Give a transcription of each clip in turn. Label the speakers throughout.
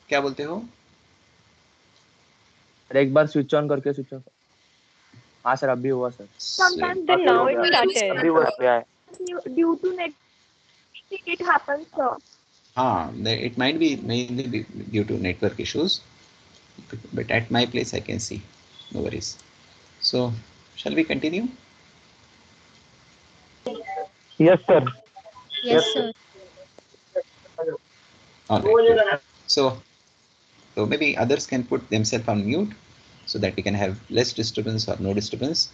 Speaker 1: क्या बोलते हो?
Speaker 2: एक बार स्विच ऑन करके स्विच ऑफ। हाँ सर अभी हुआ sir.
Speaker 3: Sometimes then now it started.
Speaker 2: अभी हुआ है।
Speaker 3: Due to network it happens, sir.
Speaker 1: हाँ, it might be mainly due to network issues, but at my place I can see. No worries. So, shall we continue?
Speaker 2: Yes sir.
Speaker 4: Yes, sir.
Speaker 1: All right. So maybe others can put themselves on mute so that we can have less disturbance or no disturbance.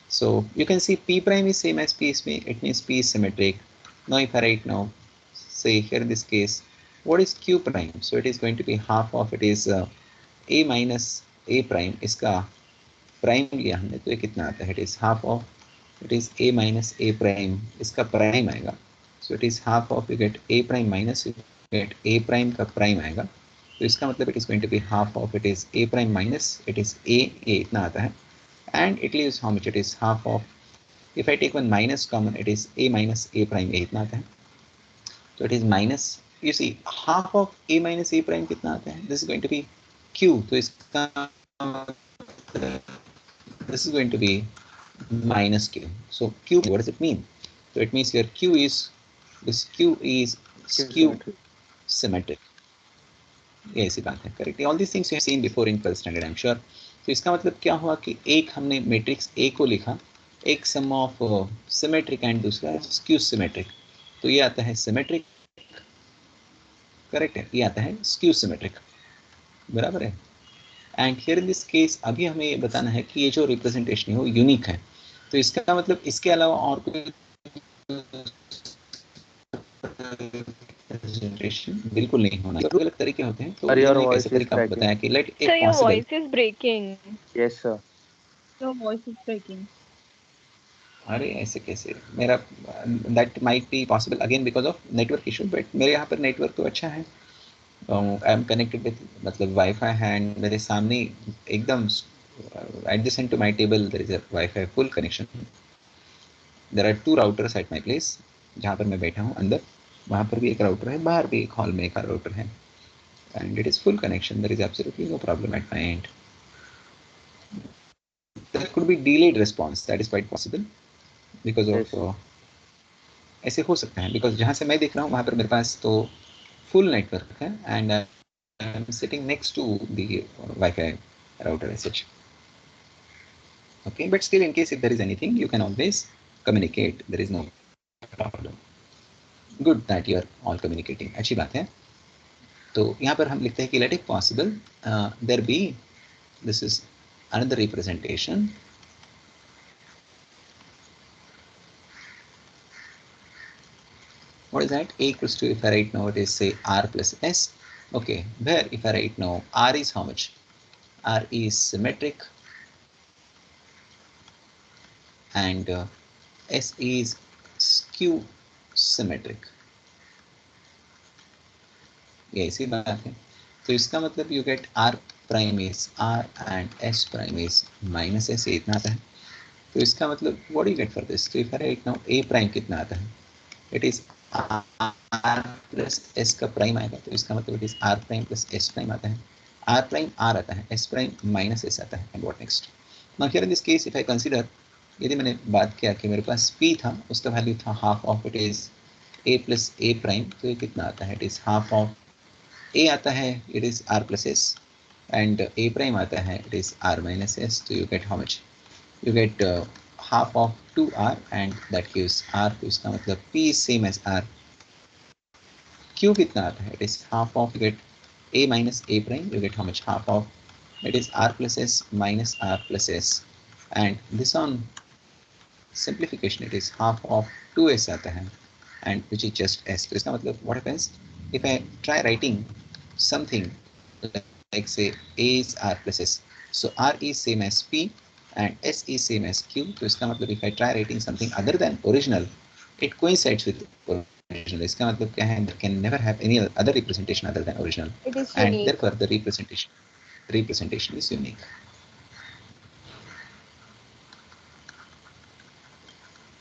Speaker 1: So you can see P prime is same as P is P. It means P is symmetric. Now if I write now, say here in this case, what is Q prime? So it is going to be half of it is A minus A prime. इसका prime लिया हमने तो ये कितना आता है? It is half of it is A minus A prime. इसका prime आएगा. So it is half of you get A prime minus you get A prime का prime आएगा. तो इसका मतलब it is going to be half of it is A prime minus it is A इतना आता है, and it leaves how much? It is half of, if I take one minus common, it is A minus A prime A इतना आता है. So it is minus, you see half of A minus A prime कितना आता है? This is going to be Q. तो इसका this is going to be minus Q. So Q, what does it mean? So it means your Q is, this Q is skew symmetric. ये ऐसी बात है, correct. All these things you have seen before in 12th standard I am sure. तो इसका मतलब क्या हुआ कि एक हमने मैट्रिक्स ए को लिखा, एक सम ऑफ सिमेट्रिक एंड दूसरा स्क्यू सिमेट्रिक. तो ये आता है सिमेट्रिक, करेक्ट है, ये आता है स्क्यू सिमेट्रिक, बराबर है. And here in this case अभी हमें ये बताना है कि ये जो रिप्रेजेंटेशन है वो यूनिक है. तो इसका मतलब इसके अलावा और कोई प्रेजेंटेशन बिल्कुल नहीं होना. अलग अलग तरीके होते हैं. तो मैंने कैसे तरीका बताया कि let a
Speaker 3: Sir, your
Speaker 1: possible.
Speaker 3: voice is breaking.
Speaker 2: Yes sir.
Speaker 3: Your voice is breaking.
Speaker 1: अरे ऐसे कैसे? मेरा that might be possible again because of network issue, but मेरे यहाँ पर नेटवर्क तो अच्छा है. आई एम कनेक्टेड विद मतलब वाईफाई है, एंड मेरे सामने एकदम adjacent to my table there is a wifi full connection. There are 2 routers at my place, जहाँ पर मैं बैठा हूँ अंदर, वहाँ पर भी एक राउटर है, बाहर भी एक हॉल में एक राउटर है, and it is full connection. There is absolutely no problem at my end. There could be delayed response, that is quite possible because of ऐसे हो सकता है, because जहाँ से मैं देख रहा हूँ वहाँ पर मेरे पास तो full network है, and I am sitting next to the Wi-Fi router as such. Okay, but still in case if there is anything, you can always communicate. There is no problem. Good that you are all communicating. अच्छी बात है. तो यहाँ पर हम लिखते हैं कि let it possible there be, this is another representation. What is that? A equals to, if I write now, it is say R plus S. Okay, where if I write now, R is how much? R is symmetric, and S is skew symmetric. ये ऐसी बात है. तो इसका मतलब you get R prime is R and S prime is minus S, ये इतना आता है. तो इसका मतलब what do you get for this? तो if I write now A prime कितना आता है? It is R plus S का प्राइम आएगा, तो इसका मतलब it is R prime plus S prime आता है. R prime R आता है, S prime minus S आता है. And what next? Now here in this case if I consider, यदि मैंने बात किया कि मेरे पास P था, उसका वैल्यू था half of it is A plus A prime, तो ये कितना आता है? It is half of A आता है, it is R plus S, and A prime आता है, it is R minus S. So you get how much? You get half of 2R, and that gives R. तो इसका मतलब P is same as R. Q कितना आता है? It is half of, you get A minus A prime, you get how much? Half of, it is R plus S minus R plus S, and this on simplification it is half of 2S आता है, and which is just S. तो इसका मतलब what happens if I try writing something like say A is R plus S, so R is same as P and S is same as Q. तो इसका मतलब if I try writing something other than original, it coincides with original. इसका मतलब क्या है? There can never have any other representation other than original,
Speaker 3: It is
Speaker 1: and
Speaker 3: unique.
Speaker 1: therefore the representation is unique.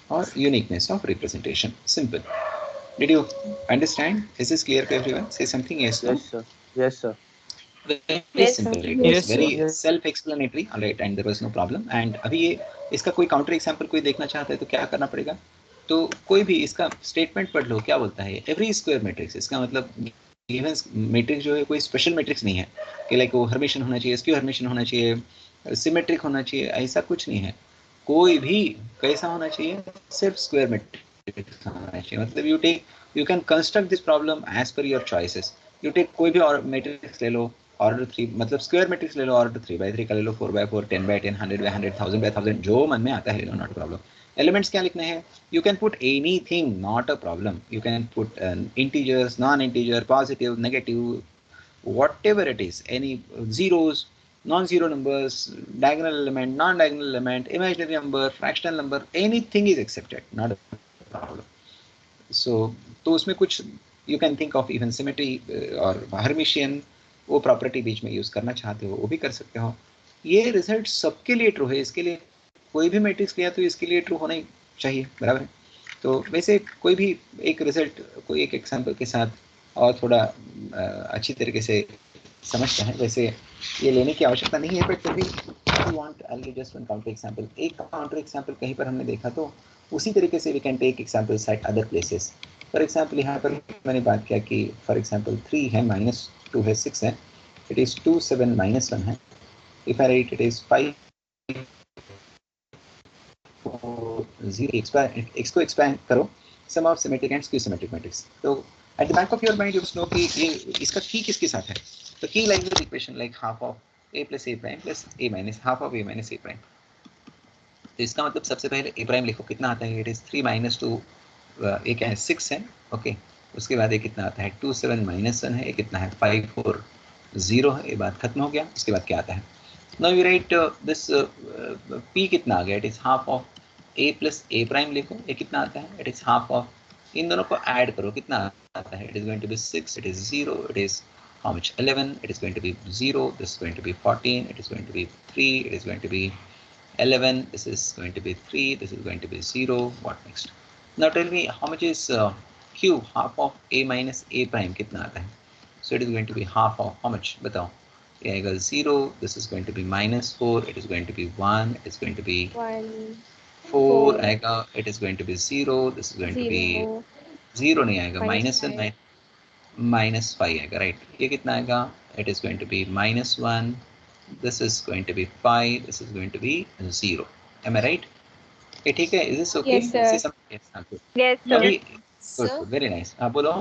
Speaker 1: Or uniqueness of representation. Simple. Did you understand? Is this clear to everyone? Say something. Yes, no?
Speaker 2: Yes sir. Yes, sir.
Speaker 1: Very
Speaker 3: Yes,
Speaker 1: simple.
Speaker 3: sir.
Speaker 1: It was
Speaker 4: Yes,
Speaker 1: very
Speaker 4: sir.
Speaker 1: self-explanatory. All right, and there was no problem. And अभी ये इसका कोई counter example कोई देखना चाहता है तो क्या करना पड़ेगा? तो कोई भी इसका स्टेटमेंट पढ़ लो, क्या बोलता है? एवरी स्क्वायर मैट्रिक्स, इसका मतलब गिवन मैट्रिक्स जो है कोई स्पेशल मैट्रिक्स नहीं है कि लाइक वो हर्मिशन होना चाहिए, स्क्यू हर्मिशन होना चाहिए, सिमेट्रिक होना चाहिए, ऐसा कुछ नहीं है. कोई भी कैसा होना चाहिए, सिर्फ स्क्वायर मैट्रिक्स होना चाहिए. मतलब you can construct this problem as per your choices. You take कोई भी और मैट्रिक्स ले लो, ऑर्डर 3, मतलब स्क्वायर मैट्रिक्स ले लो, ऑर्डर 3/3 का ले लो, 4/4, 10/10, 100/100, 1000/1000, जो मन में आता है ले लो, नॉट प्रॉब्लम. एलिमेंट्स क्या लिखने हैं? You can put anything, not a problem. You can put integers, non integer, positive, negative, whatever it is, any zeros, non-zero numbers, diagonal element, non-diagonal element, imaginary number, fractional number, anything is accepted, not a problem. So तो उसमें कुछ you can think of even symmetry और Hermitian, वो property बीच में use करना चाहते हो वो भी कर सकते हो. ये रिजल्ट सबके लिए ट्रू है. इसके लिए कोई भी मैट्रिक्स लिया तो इसके लिए ट्रू होना ही चाहिए, बराबर है. तो वैसे कोई भी एक रिजल्ट कोई एक एग्जाम्पल के साथ और थोड़ा अच्छी तरीके से समझते हैं. वैसे ये लेने की आवश्यकता नहीं है, बट फिर भी want I just one counter example. एक काउंटर एग्जाम्पल कहीं पर हमने देखा तो उसी तरीके से we can take examples at other places. For example यहाँ पर मैंने बात किया कि फॉर एग्जाम्पल 3 है, -2 है, 6 है, इट इज 2, 7, -1 है. If I write it is 5, 0, x को एक्सपैंड करो, sum of symmetric and skew symmetric matrix. तो at the back of your mind you know कि ये इसका की किसके साथ है. तो की like the equation like half of a plus a prime plus a minus half of a minus a prime. तो इसका मतलब सबसे पहले a prime लिखो, कितना आता है? इट इज 3 - 2, ये क्या है? 6 है, ओके. उसके बाद ये कितना आता है? 2, 7, -1 है, ये कितना है? 5, 4, 0 है. ये बात खत्म हो गया. उसके बाद क्या आता है? Now we write this p कितना आ गया? It is half of a plus a prime लिखो, ये कितना आता है? इट इज हाफ ऑफ, इन दोनों को ऐड करो, कितना आता है? It is going to be 6, it is 0, it is how much? 11, it is going to be 0, this is going to be 14, it is going to be 3, it is going to be 11, this is going to be 3, this is going to be 0. What next? Now tell me how much is q, half of a minus a prime, कितना आता है? So it is going to be half of how much? बताओ. ये आएगा 0, this is going to be -4, it is going to be 1, it is going to be
Speaker 3: 1,
Speaker 1: 4
Speaker 3: 4,
Speaker 1: आएगा, it is going to be 0, this is going to be
Speaker 3: 0,
Speaker 1: 0 नहीं आएगा,
Speaker 3: -1,
Speaker 1: -1, -5 आएगा, right. ये कितना आएगा? It is going to be -1, this is going to be 5, this is going to be 0. Am I right? ये ठीक है? Is this okay?
Speaker 3: Yes, sir. Yes, sir.
Speaker 1: अभी
Speaker 5: Sir,
Speaker 1: गुड, वेरी नाइस. हाँ बोलो.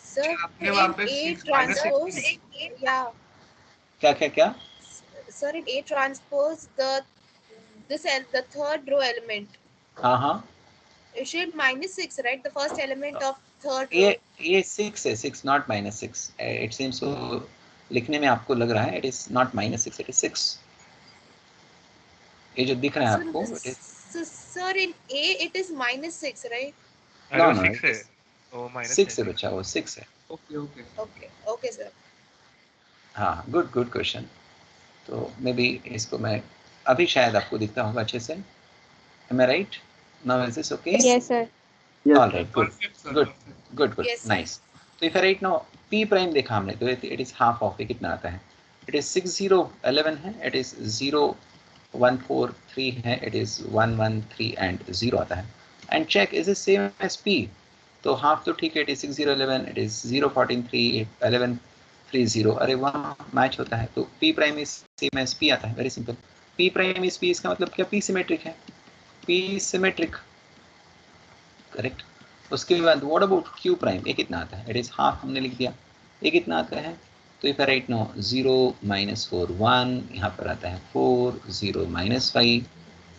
Speaker 5: sir,
Speaker 4: आपने वहाँ पे
Speaker 5: in A
Speaker 4: 6 -
Speaker 5: transpose,
Speaker 4: 6
Speaker 5: yeah,
Speaker 1: क्या क्या क्या?
Speaker 5: sir, in A transpose, the third row element,
Speaker 1: हाँ हाँ,
Speaker 5: it should -6, right? The first element of third row.
Speaker 1: ये 6 है, 6 नॉट -6. इट सीम्स सो लिखने में आपको लग रहा है it is not -6, it is 6. ये जो दिख रहा है आपको it is
Speaker 5: Sir, in A it is -6, right?
Speaker 4: अरे
Speaker 1: No,
Speaker 4: वो
Speaker 1: no,
Speaker 4: 6 है.
Speaker 1: it
Speaker 4: ओ माइनस
Speaker 1: 6 है बच्चा, वो 6 है.
Speaker 4: Okay okay.
Speaker 5: Okay, sir.
Speaker 1: हाँ, गुड गुड क्वेश्चन. तो मे बी इसको मैं अभी शायद आपको दिखता होगा अच्छे से. Am I right? Now is this okay?
Speaker 3: Yes, sir.
Speaker 1: All right, good, good, good, good,
Speaker 5: Yes, sir.
Speaker 1: nice. तो if I write now p prime देखा हमने तो it is half of, ये कितना आता है? It is 6, 0, 11 है, it is 0, 1, 4, 3 है, it is 1, 1, 3 and 0 आता है. And check is it same as p? तो half तो ठीक है, it is 6, 0, 11, it is 0, 14, 3, 11, 3, 0. अरे वहाँ मैच होता है. तो p prime is same as p आता है. Very simple. p prime is p, इसका मतलब क्या? p सिमेट्रिक है. p symmetric, correct. उसके बाद व्हाट अबाउट q प्राइम? ये कितना आता है? इट इज हाफ, हमने लिख दिया. ये कितना आता है? तो इफ आई राइट नो 0 -4 1, यहाँ पर आता है 4 0 -5,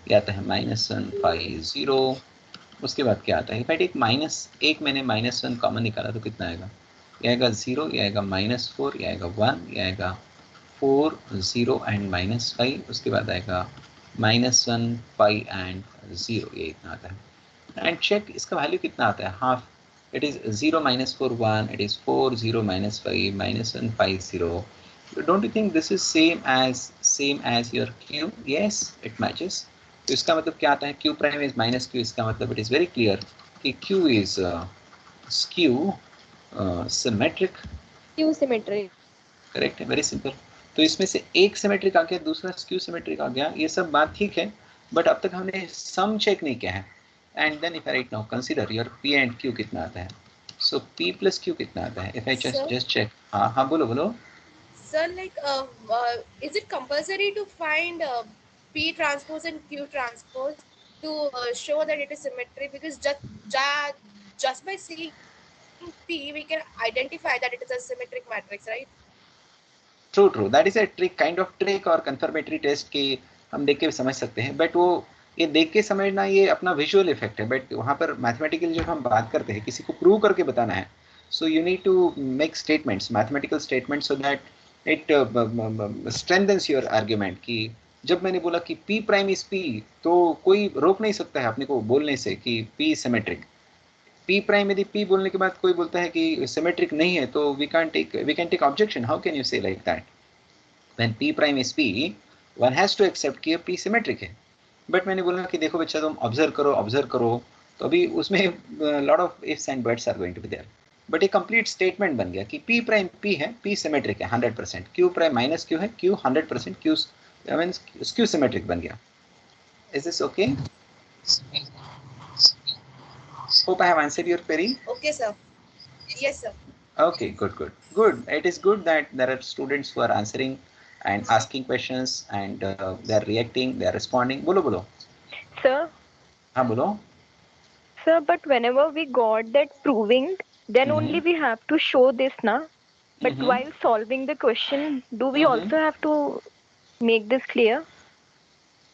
Speaker 1: ये आता है -1 5 0. उसके बाद क्या आता है? इफ आई टेक -1, मैंने -1 कॉमन निकाला तो कितना आएगा? ये आएगा 0, ये आएगा -4, ये आएगा 1, ये आएगा 4 0 एंड -5. उसके बाद आएगा -1 5 एंड 0, ये इतना आता है. एंड चेक इसका वैल्यू कितना आता है? Half. It is 0 -4 1, it is 4 0 -5 -1 5 0. Don't you think this is same as your q? Yes, it matches. तो इसका मतलब क्या आता है? q prime is -q. इसका मतलब इट इज वेरी क्लियर कि q is skew symmetric.
Speaker 3: Q symmetry.
Speaker 1: Correct है, वेरी सिंपल। तो इसमें से एक सिमेट्रिक आ गया, दूसरा स्क्यू सिमेट्रिक आ गया, ये सब बात ठीक है, बट अब तक हमने सम चेक नहीं किया है। And then if I write now consider your p and q कितना आता है, सो पी प्लस क्यू कितना आता है, इफ आई जस्ट चेक। हाँ हाँ बोलो बोलो।
Speaker 5: Sir, like, is it compulsory to find P transpose and Q transpose to show that it is symmetric? Because just by seeing P, we can identify that it is a symmetric matrix, right?
Speaker 1: True true, that is a trick, kind of trick और confirmatory test की हम देख के समझ सकते हैं, but वो ये देख के समझना ये अपना विजुअल इफेक्ट है, बट वहाँ पर मैथमेटिकल जब हम बात करते हैं किसी को प्रूव करके बताना है, so you need to make statements, mathematical statements, so that it strengthens your argument. कि जब मैंने बोला कि P प्राइम इज P, तो कोई रोक नहीं सकता है अपने को बोलने से कि P सिमेट्रिक। P प्राइम यदि P बोलने के बाद कोई बोलता है कि सिमेट्रिक नहीं है, तो we can take objection. How can you say like that? When P prime is P, one has to accept कि P सिमेट्रिक है। बट मैंने बोला कि देखो बच्चा तुम ऑब्जर्व करो, तो अभी उसमें lot of ifs and buts are going to be there, but एक कंप्लीट स्टेटमेंट बन गया कि P प्राइम P है, P सिमेट्रिक है 100%, Q प्राइम माइनस Q है, Q 100% Q means Q symmetric बन गया। Is this okay? Hope I have answered your query.
Speaker 5: Okay, sir. Yes, sir.
Speaker 1: Okay, good. It is good that there are students who are answering and asking questions, and they are reacting, they are responding. Bolo.
Speaker 3: Sir,
Speaker 1: हाँ बोलो।
Speaker 3: sir, but whenever we got that proving, then only we have to show this, na? But while solving the question, do we also have to make this clear?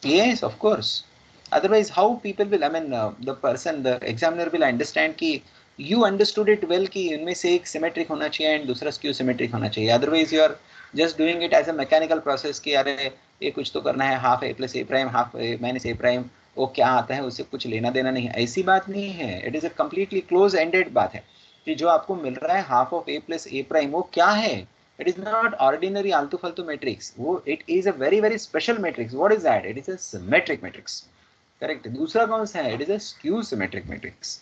Speaker 1: Yes, of course. Otherwise, how people will, I mean, the examiner will understand कि you understood it well कि इनमें से एक symmetric होना चाहिए and दूसरा skew symmetric होना चाहिए. Otherwise, you are just doing it as a mechanical process कि अरे ये कुछ तो करना है, half a plus a prime, half a minus a prime, वो क्या आता है उससे कुछ लेना देना नहीं है, ऐसी बात नहीं है. It is a completely close-ended बात है कि जो आपको मिल रहा है half of a plus a prime, वो क्या है? It is not ordinary alto falto matrix. It is a very very special matrix. What is that? It is a symmetric matrix. Correct. दूसरा कौन सा है? It is a skew symmetric matrix.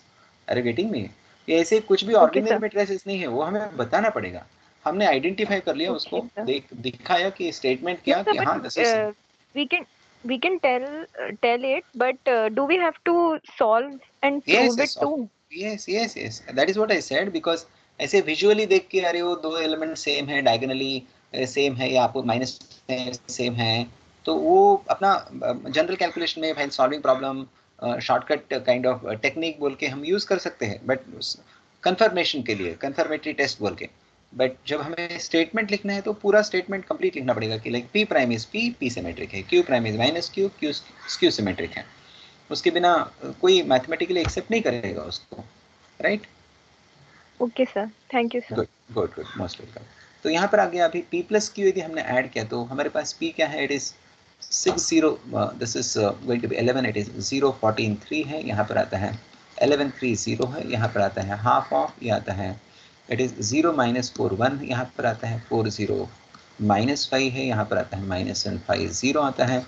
Speaker 1: Are you getting me? ये ऐसे कुछ भी ordinary matrices नहीं है, वो हमें बताना पड़ेगा. हमने आइडेंटिफाई कर लिया उसको, दिखाया कि स्टेटमेंट क्या कि हाँ this is
Speaker 3: we can tell it, but do we have to solve and prove it too?
Speaker 1: yes, that is what I said, because ऐसे विजुअली देख के अरे वो दो एलिमेंट सेम है, डायगोनली सेम है या आपको माइनस सेम है, तो वो अपना जनरल कैलकुलेशन में when solving problem shortcut kind of technique बोल के हम यूज कर सकते हैं, बट कंफर्मेशन के लिए कंफर्मेटरी टेस्ट बोल के। बट जब हमें स्टेटमेंट लिखना है तो पूरा स्टेटमेंट कंप्लीट लिखना पड़ेगा कि like P prime is P symmetric है, Q prime is minus Q skew symmetric है। उसके बिना कोई मैथमेटिकली एक्सेप्ट नहीं करेगा उसको, right?
Speaker 3: Okay sir, thank you sir.
Speaker 1: Good most welcome. तो यहाँ पर आ गया अभी P प्लस Q यदि हमने ऐड किया तो हमारे पास P क्या है? It is 60, this is going to be 11, it is 0 14 3 है, यहाँ पर आता है 11 3 0 है, यहाँ पर आता है हाफ ऑफ, ये आता है इट इज 0 माइनस 4 1, यहाँ पर आता है 4 0 माइनस 5 है, यहाँ पर आता है माइनस 1 5 0 आता है।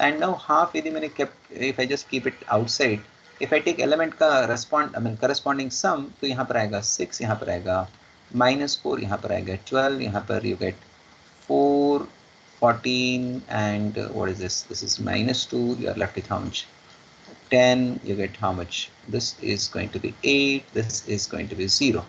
Speaker 1: एंड नाउ हाफ यदि मैंने kept, if I just keep it outside, if I take element का करस्पॉन्डिंग सम, तो यहाँ पर आएगा 6, यहाँ पर आएगा -4, यहाँ पर आएगा 12, यहाँ पर you get 4 14 and what is this? This is -2, you are left with how much? 10, you get how much? This is going to be 8, this is going to be 0.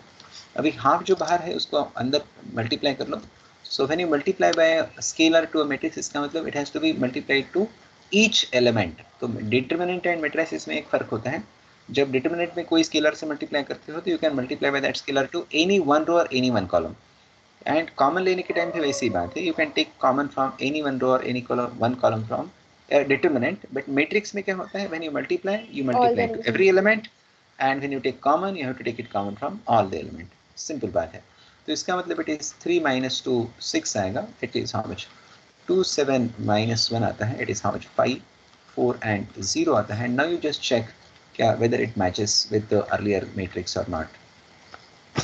Speaker 1: अभी हाफ जो बाहर है उसको अंदर मल्टीप्लाई कर लो। So when you multiply by scalar to a matrix, इसका मतलब it has to be multiplied to each element. तो डिटरमिनेंट एंड मैट्रिसेस में एक फर्क होता है, जब डिटरमिनेंट में कोई स्केलर से मल्टीप्लाई करते हो तो you can multiply by that scalar to any one row और any one column. And common लेने के टाइम पे वैसी ही बात है, you can take common from any one row और any column one column from determinant. But matrix में क्या होता है, when you multiply to every element, and when you take common you have to take it common from all the element. Simple बात है। तो इसका मतलब इट इज 3 - 2 6 आएगा, इट इज हाउ मच? 2 7 - 1 आता है, it is how much? 5 4 and 0 आता है। नाउ यू जस्ट चेक क्या whether it matches with the earlier matrix or not.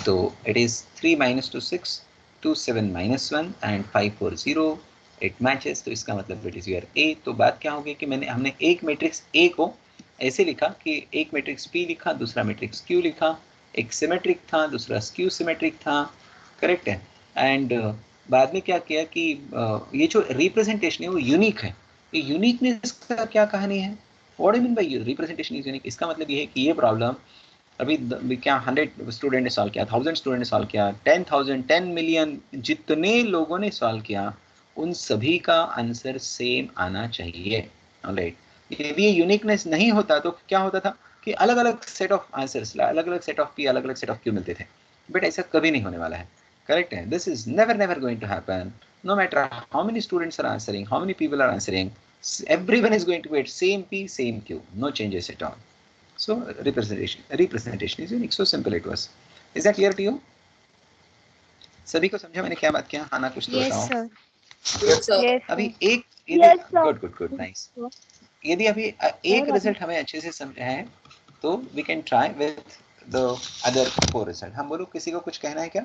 Speaker 1: तो it is 3 - 2 6, 2 7 - 1 and 5 4 0, it matches। तो इसका मतलब it is your A। तो बात क्या होगी कि हमने एक मैट्रिक्स A को ऐसे लिखा कि एक मैट्रिक्स P लिखा, दूसरा मैट्रिक्स Q लिखा, एक सिमेट्रिक था, दूसरा स्क्यू सिमेट्रिक था, करेक्ट है। एंड बाद में क्या किया कि ये जो रिप्रेजेंटेशन है वो यूनिक है। ये यूनिकनेस का क्या कहानी है? What do mean by representation is unique? इसका मतलब ये है कि ये प्रॉब्लम अभी क्या 100 स्टूडेंट ने सॉल्व किया, 1000 स्टूडेंट ने सॉल्व किया, 10,000 10 मिलियन जितने लोगों ने सॉल्व किया, उन सभी का आंसर सेम आना चाहिए। ऑलराइट, यदि ये यूनिकनेस नहीं होता तो क्या होता था कि अलग अलग सेट ऑफ आंसर्स, अलग अलग सेट ऑफ पी, अलग अलग सेट ऑफ क्यू मिलते थे। बट ऐसा कभी नहीं होने वाला है। करेक्ट है? This is never going to happen. No matter how many students are answering, how many people are answering, everyone is going to get same P, same Q, no changes at all. So representation is unique. So simple it was. Is that clear to you? सभी को समझा मैंने क्या बात किया? हाँ ना, कुछ तो
Speaker 4: Yes,
Speaker 1: बताओ।
Speaker 4: sir.
Speaker 5: Yes, sir.
Speaker 3: Yes,
Speaker 1: अभी
Speaker 3: sir.
Speaker 1: एक
Speaker 4: Yes, sir.
Speaker 1: Good nice. यदि अभी एक रिजल्ट हमें अच्छे से समझा है तो we can try with the other 4 result. हम बोलो, किसी को कुछ कहना है क्या?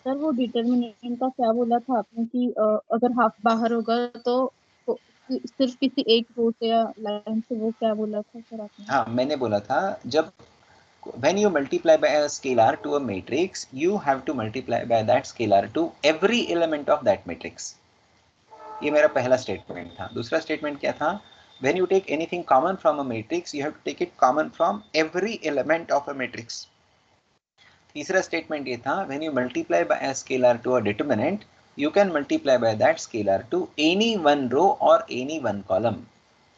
Speaker 6: सर वो डिटर्मिनेंट का क्या बोला था आपने कि अगर हाफ बाहर होगा तो सिर्फ किसी एक रो से या लाइन से, वो क्या बोला था सर आपने?
Speaker 1: हाँ, मैंने बोला था जब when you multiply by a scalar to a matrix, you have to multiply by that scalar to every element of that matrix. ये मेरा पहला स्टेटमेंट था। दूसरा स्टेटमेंट क्या था? when you take anything common from a matrix, you have to take it common from every element of a matrix. तीसरा statement ये था when you multiply by a scalar to a determinant, you can multiply by that scalar to any one row or any one column.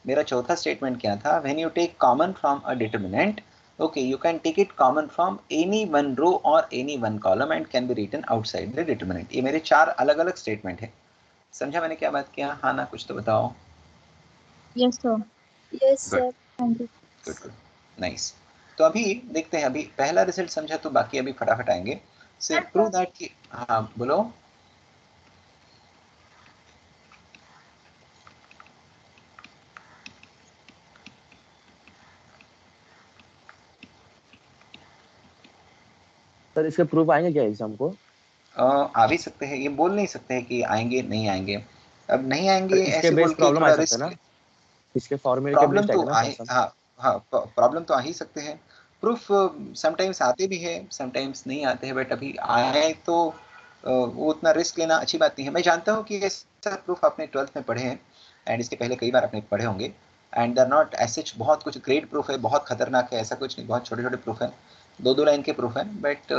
Speaker 1: मेरा चौथा statement क्या था? when you take common from a determinant, okay, you can take it common from any one row or any one column and can be written outside the determinant. ये मेरे 4 अलग अलग statement है। समझा मैंने क्या बात किया? हाँ ना, कुछ तो बताओ।
Speaker 6: Yes sir.
Speaker 4: Yes, sir.
Speaker 6: Thank you.
Speaker 1: Good nice. तो अभी देखते हैं, अभी पहला रिजल्ट समझा तो बाकी अभी फटाफट आएंगे। सो प्रूव दैट कि हाँ बोलो।
Speaker 2: सर इसके प्रूफ आएंगे क्या एग्जाम को?
Speaker 1: आ भी सकते हैं, ये बोल नहीं सकते हैं कि आएंगे नहीं आएंगे। अब नहीं आएंगे
Speaker 2: इसके
Speaker 1: ऐसे
Speaker 2: बेस
Speaker 1: बोल के
Speaker 2: प्रॉब्लम आ
Speaker 1: थोड़ा
Speaker 2: सकता है ना,
Speaker 1: रिस्क।
Speaker 2: इसके फॉर्मूले के
Speaker 1: प्रॉब्लम
Speaker 2: बेस्ड
Speaker 1: तो
Speaker 2: आएगा ना
Speaker 1: आ
Speaker 2: सर?
Speaker 1: हाँ हाँ, प्रॉब्लम तो आ ही सकते हैं। प्रूफ समटाइम्स आते भी है, समटाइम्स नहीं आते हैं, बट अभी आए तो वो उतना रिस्क लेना अच्छी बात नहीं है। मैं जानता हूँ कि ऐसा प्रूफ आपने 12th में पढ़े हैं एंड इसके पहले कई बार आपने पढ़े होंगे एंड दे आर नॉट ऐसे बहुत कुछ ग्रेट प्रूफ है, बहुत खतरनाक है, ऐसा कुछ नहीं। बहुत छोटे छोटे प्रूफ है, 2-2 लाइन के प्रूफ है, बट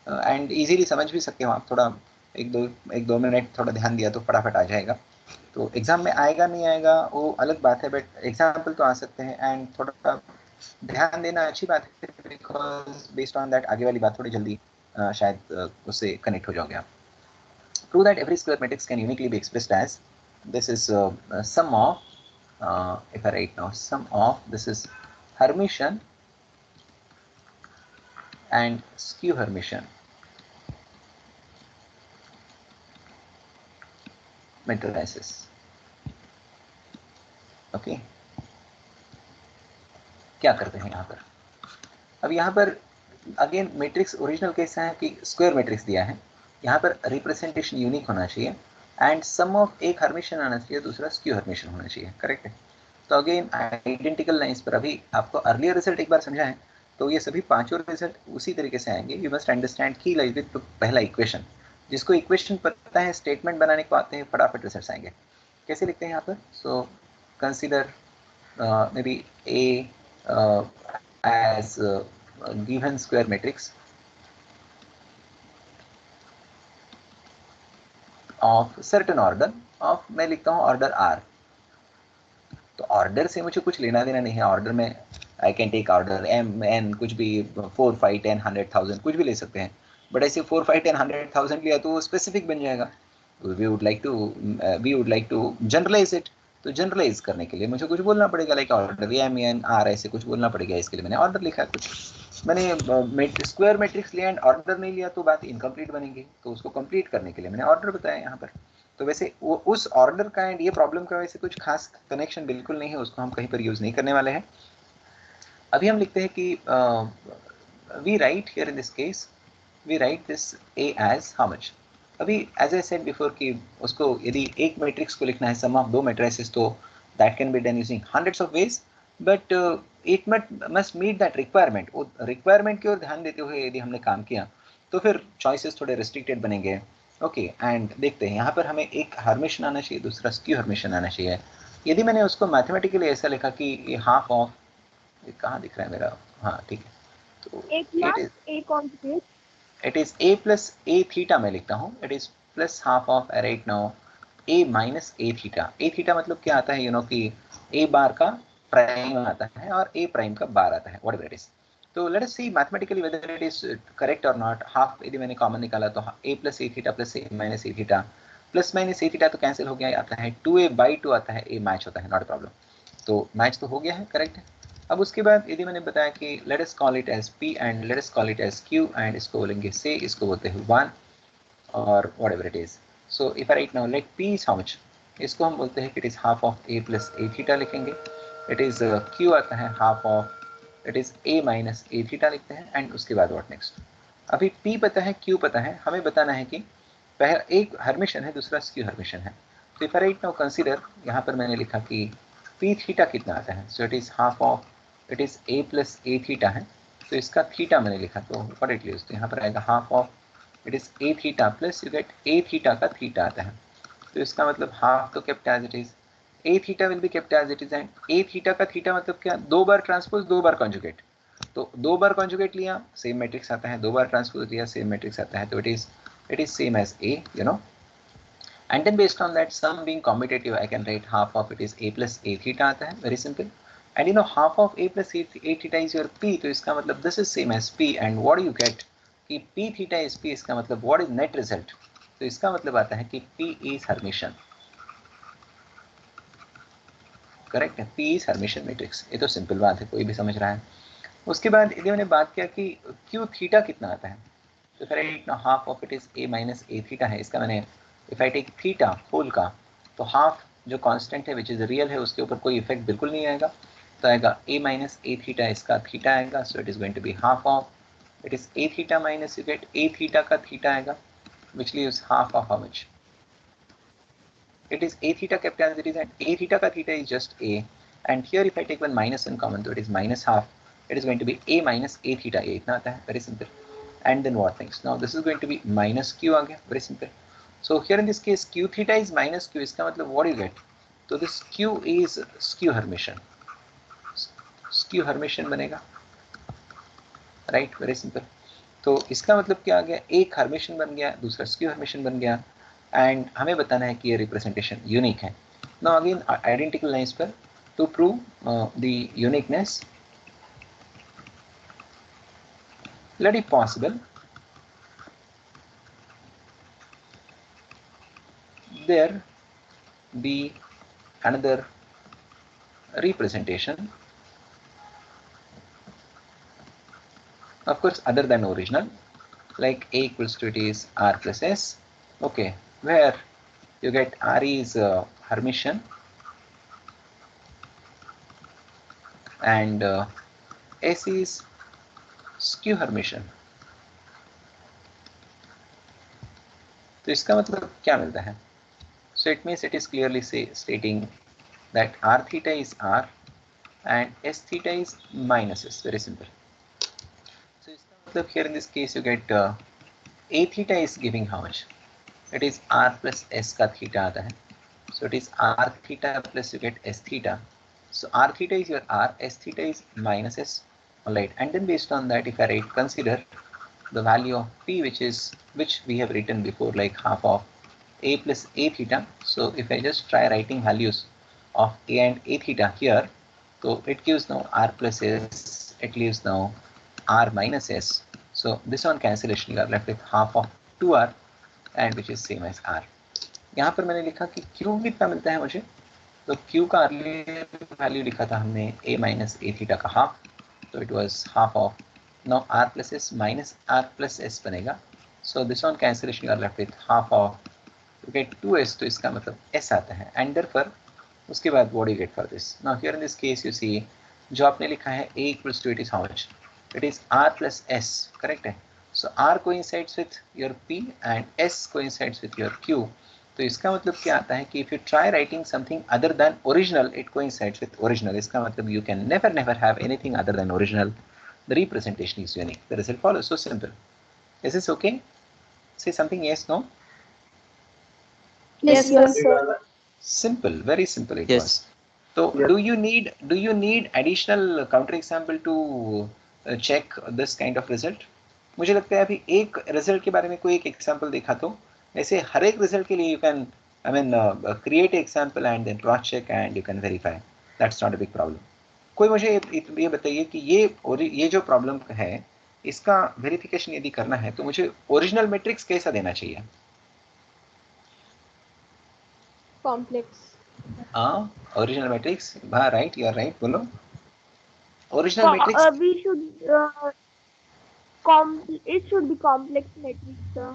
Speaker 1: एंड इजीली समझ भी सकते हो आप। थोड़ा एक दो मिनट थोड़ा ध्यान दिया तो फटाफट आ जाएगा। तो एग्जाम में आएगा नहीं आएगा वो अलग बात है, बट एग्जाम्पल तो आ सकते हैं एंड थोड़ा ध्यान देना अच्छी बात है, बिकॉज बेस्ड ऑन दैट आगे वाली बात थोड़ी जल्दी शायद उससे कनेक्ट हो जाओगे आप। Prove that every square matrix can uniquely be expressed as this is sum of if I write now sum of this is Hermitian and skew Hermitian matrices. Okay, क्या करते हैं यहाँ पर? अब यहाँ पर अगेन मैट्रिक्स ओरिजिनल कैसा है कि स्क्वायर मैट्रिक्स दिया है, यहाँ पर रिप्रेजेंटेशन यूनिक होना चाहिए एंड सम ऑफ एक हर्मिशियन आना चाहिए, दूसरा स्क्यू हर्मिशियन होना चाहिए। करेक्ट है? तो अगेन आइडेंटिकल लाइंस पर अभी आपको अर्लियर रिजल्ट एक बार समझा है, तो ये सभी पांचों रिजल्ट उसी तरीके से आएंगे। यू मस्ट अंडरस्टैंड की लाइक विद पहला इक्वेशन, जिसको इक्वेशन पता है, स्टेटमेंट बनाने को आते हैं, फटाफट रिजल्ट आएंगे। कैसे लिखते हैं यहाँ पर? So consider may be A as a given square matrix of certain order of, मैं लिखता हूँ ऑर्डर R। तो ऑर्डर से मुझे कुछ लेना देना नहीं है। ऑर्डर में I can take order M N, कुछ भी 4 5 10 100,000 कुछ भी ले सकते हैं, बट ऐसे 4 5 10 100,000 लिया तो वो स्पेसिफिक बन जाएगा। We would like to generalise इट। तो जनरलाइज करने के लिए मुझे कुछ बोलना पड़ेगा, like order M N R ऐसे कुछ बोलना पड़ेगा। इसके लिए मैंने ऑर्डर लिखा है कुछ। मैंने स्क्वायर मैट्रिक्स लिया एंड ऑर्डर नहीं लिया तो बात इनकम्प्लीट बनेगी, तो उसको कंप्लीट करने के लिए मैंने ऑर्डर बताया यहाँ पर। तो वैसे वो उस ऑर्डर का एंड ये प्रॉब्लम का वैसे कुछ खास कनेक्शन बिल्कुल नहीं है, उसको हम कहीं पर यूज नहीं करने वाले हैं। अभी हम लिखते हैं कि we write here in this case, we write this A as how much. अभी एज आई सेड बिफोर कि उसको यदि एक मैट्रिक्स को लिखना है सम ऑफ 2 मैट्रिसेस, तो that can be done using hundreds of ways, but it must meet that requirement. वो रिक्वायरमेंट की ओर ध्यान देते हुए यदि हमने काम किया तो फिर चॉइसेस थोड़े रिस्ट्रिक्टेड बनेंगे ओके एंड देखते हैं यहाँ पर हमें एक हर्मिशन आना चाहिए, दूसरा स्क्यू हर्मिशन आना चाहिए। यदि मैंने उसको मैथमेटिकली ऐसा लिखा कि ये हाफ ऑफ, ये कहाँ दिख रहा है मेरा, हाँ ठीक है, तो
Speaker 3: A plus A conjugate.
Speaker 1: it is a plus a theta मैं लिखता हूँ, it is plus half of right now a minus a theta। a theta मतलब क्या आता है, यू नो कि a बार का प्राइम आता है और a प्राइम का बार आता है, whatever it is। तो let us see mathematically whether it is correct or not। Half यदि मैंने कॉमन निकाला तो a plus a theta plus a minus a theta, plus minus a theta तो कैंसिल हो गया, आता है 2a/2 आता है, a मैच होता है, नॉट प्रॉब्लम। तो मैच तो हो गया है, करेक्ट है। अब उसके बाद यदि मैंने बताया कि let us call it as p and let us call it as q and इसको बोलेंगे से, इसको बोलते हैं 1 और whatever it is. So if I write now let p is how much, इसको हम बोलते हैं कि it is half of a plus a theta लिखेंगे। इट इज q आता है half of, it is a minus a theta लिखते हैं एंड उसके बाद व्हाट नेक्स्ट। अभी p पता है, q पता है, हमें बताना है कि पहला एक हर्मिशन है, दूसरा स्क्यू हर्मिशन है। तो if I write now consider, यहाँ पर मैंने लिखा कि p थीटा कितना आता है, सो it is half of, it is a plus a theta है, तो इसका थीटा मैंने लिखा, तो व्हाट इट लीव्स, तो यहाँ पर आएगा half of, it is a theta plus you get a theta का थीटा आता है। तो इसका मतलब हाफ तो kept as it is, a theta will be kept as it is and a theta का थीटा मतलब क्या, दो बार ट्रांसपोज दो बार कॉन्जुगेट, तो दो बार कॉन्जुगेट लिया सेम मैट्रिक्स आता है, दो बार ट्रांसपोज लिया सेम मैट्रिक्स आता है, तो it is same as a, you know, and then based on that sum being commutative I can write half of it is a plus a theta आता है, very simple। and you know half of a plus a theta is your p, तो इसका मतलब this is same as p and what do you get कि p theta is p, इसका मतलब what is net result, तो इसका मतलब आता है कि p is Hermitian, करेक्ट है, p is Hermitian matrix। ये तो सिंपल बात है, कोई भी समझ रहा है। उसके बाद यदि मैंने बात किया कि q थीटा कितना आता है, तो फिर half of it is a minus a theta है, इसका मैंने if I take theta whole का, तो हाफ जो कांस्टेंट है विच इज रियल है उसके ऊपर कोई इफेक्ट बिल्कुल नहीं आएगा, तो आएगा a माइनस a थीटा, इसका थीटा आएगा, so it is going to be half of, it is a theta minus you get a theta का थीटा आएगा which leaves half of how much, it is a theta kept as it is and a theta ka theta is just a, and here if I take one minus in common, so it is minus half, it is going to be a minus a theta, a itna aata hai, very simple। and then what things, now this is going to be minus q aa gaya, very simple। so here in this case q theta is minus q, iska matlab what you get, so this q is skew Hermitian, skew Hermitian banega, right, very simple। तो इसका मतलब क्या आ गया, एक Hermitian बन गया, दूसरा skew Hermitian बन गया, एंड हमें बताना है कि ये रिप्रेजेंटेशन यूनिक है। नाउ अगेन आइडेंटिकल लाइंस पर to prove the uniqueness, let it possible there be another representation, of course other than original, like a equals to it is r plus s, okay, where you get r is Hermitian and s is skew Hermitian। तो इसका मतलब क्या मिलता है, so it means it is clearly stating that r theta is r and s theta is minus s, very simple। so इसका मतलब here in this case you get a theta is giving how much, it is r plus s का theta आता है, so it is r theta plus you get s theta, so r theta is your r, s theta is minus s, alright, and then based on that if I write, consider the value of p which we have written before, like half of a plus a theta, so if I just try writing values of a and a theta here, so it gives now r plus s, it leaves now r minus s, so this one cancellation you are left with half of 2r and which is same as r। यहाँ पर मैंने लिखा कि q कितना मिलता है मुझे, तो q का अर्लियर वैल्यू लिखा था हमने a माइनस a थीटा का हाफ, तो it was half of, now r plus s minus r plus s बनेगा, so this one cancellation you are left with half of, you get 2s, तो इसका मतलब s आता है, and therefore उसके बाद what you get for this, now here in this case you see जो आपने लिखा है a equals to it is how much, it is r plus s, correct है, so r coincides with your p and s coincides with your q, तो इसका मतलब क्या आता है कि if you try writing something other than original, it coincides with original, इसका मतलब you can never have anything other than original, the representation is unique, the result follows, so simple। Is this okay? Say something, yes, no?
Speaker 3: Yes, sir.
Speaker 1: Simple, very simple it
Speaker 2: Yes.
Speaker 1: was. So do you need additional counter example to check this kind of result? मुझे लगता है अभी एक result के बारे में कोई एक एग्जांपल देखा तो ऐसे हर एक रिजल्ट के लिए you can create example and then cross check and you can verify. That's not a big problem. कोई मुझे ये बताइए कि ये जो प्रॉब्लम है इसका वेरिफिकेशन यदि करना है तो मुझे ओरिजिनल मैट्रिक्स कैसा देना चाहिए?
Speaker 4: कॉम्प्लेक्स.
Speaker 1: Original matrix. हाँ, राइट, यू आर राइट. बोलो. Original matrix.
Speaker 4: We should it should be complex matrix, sir.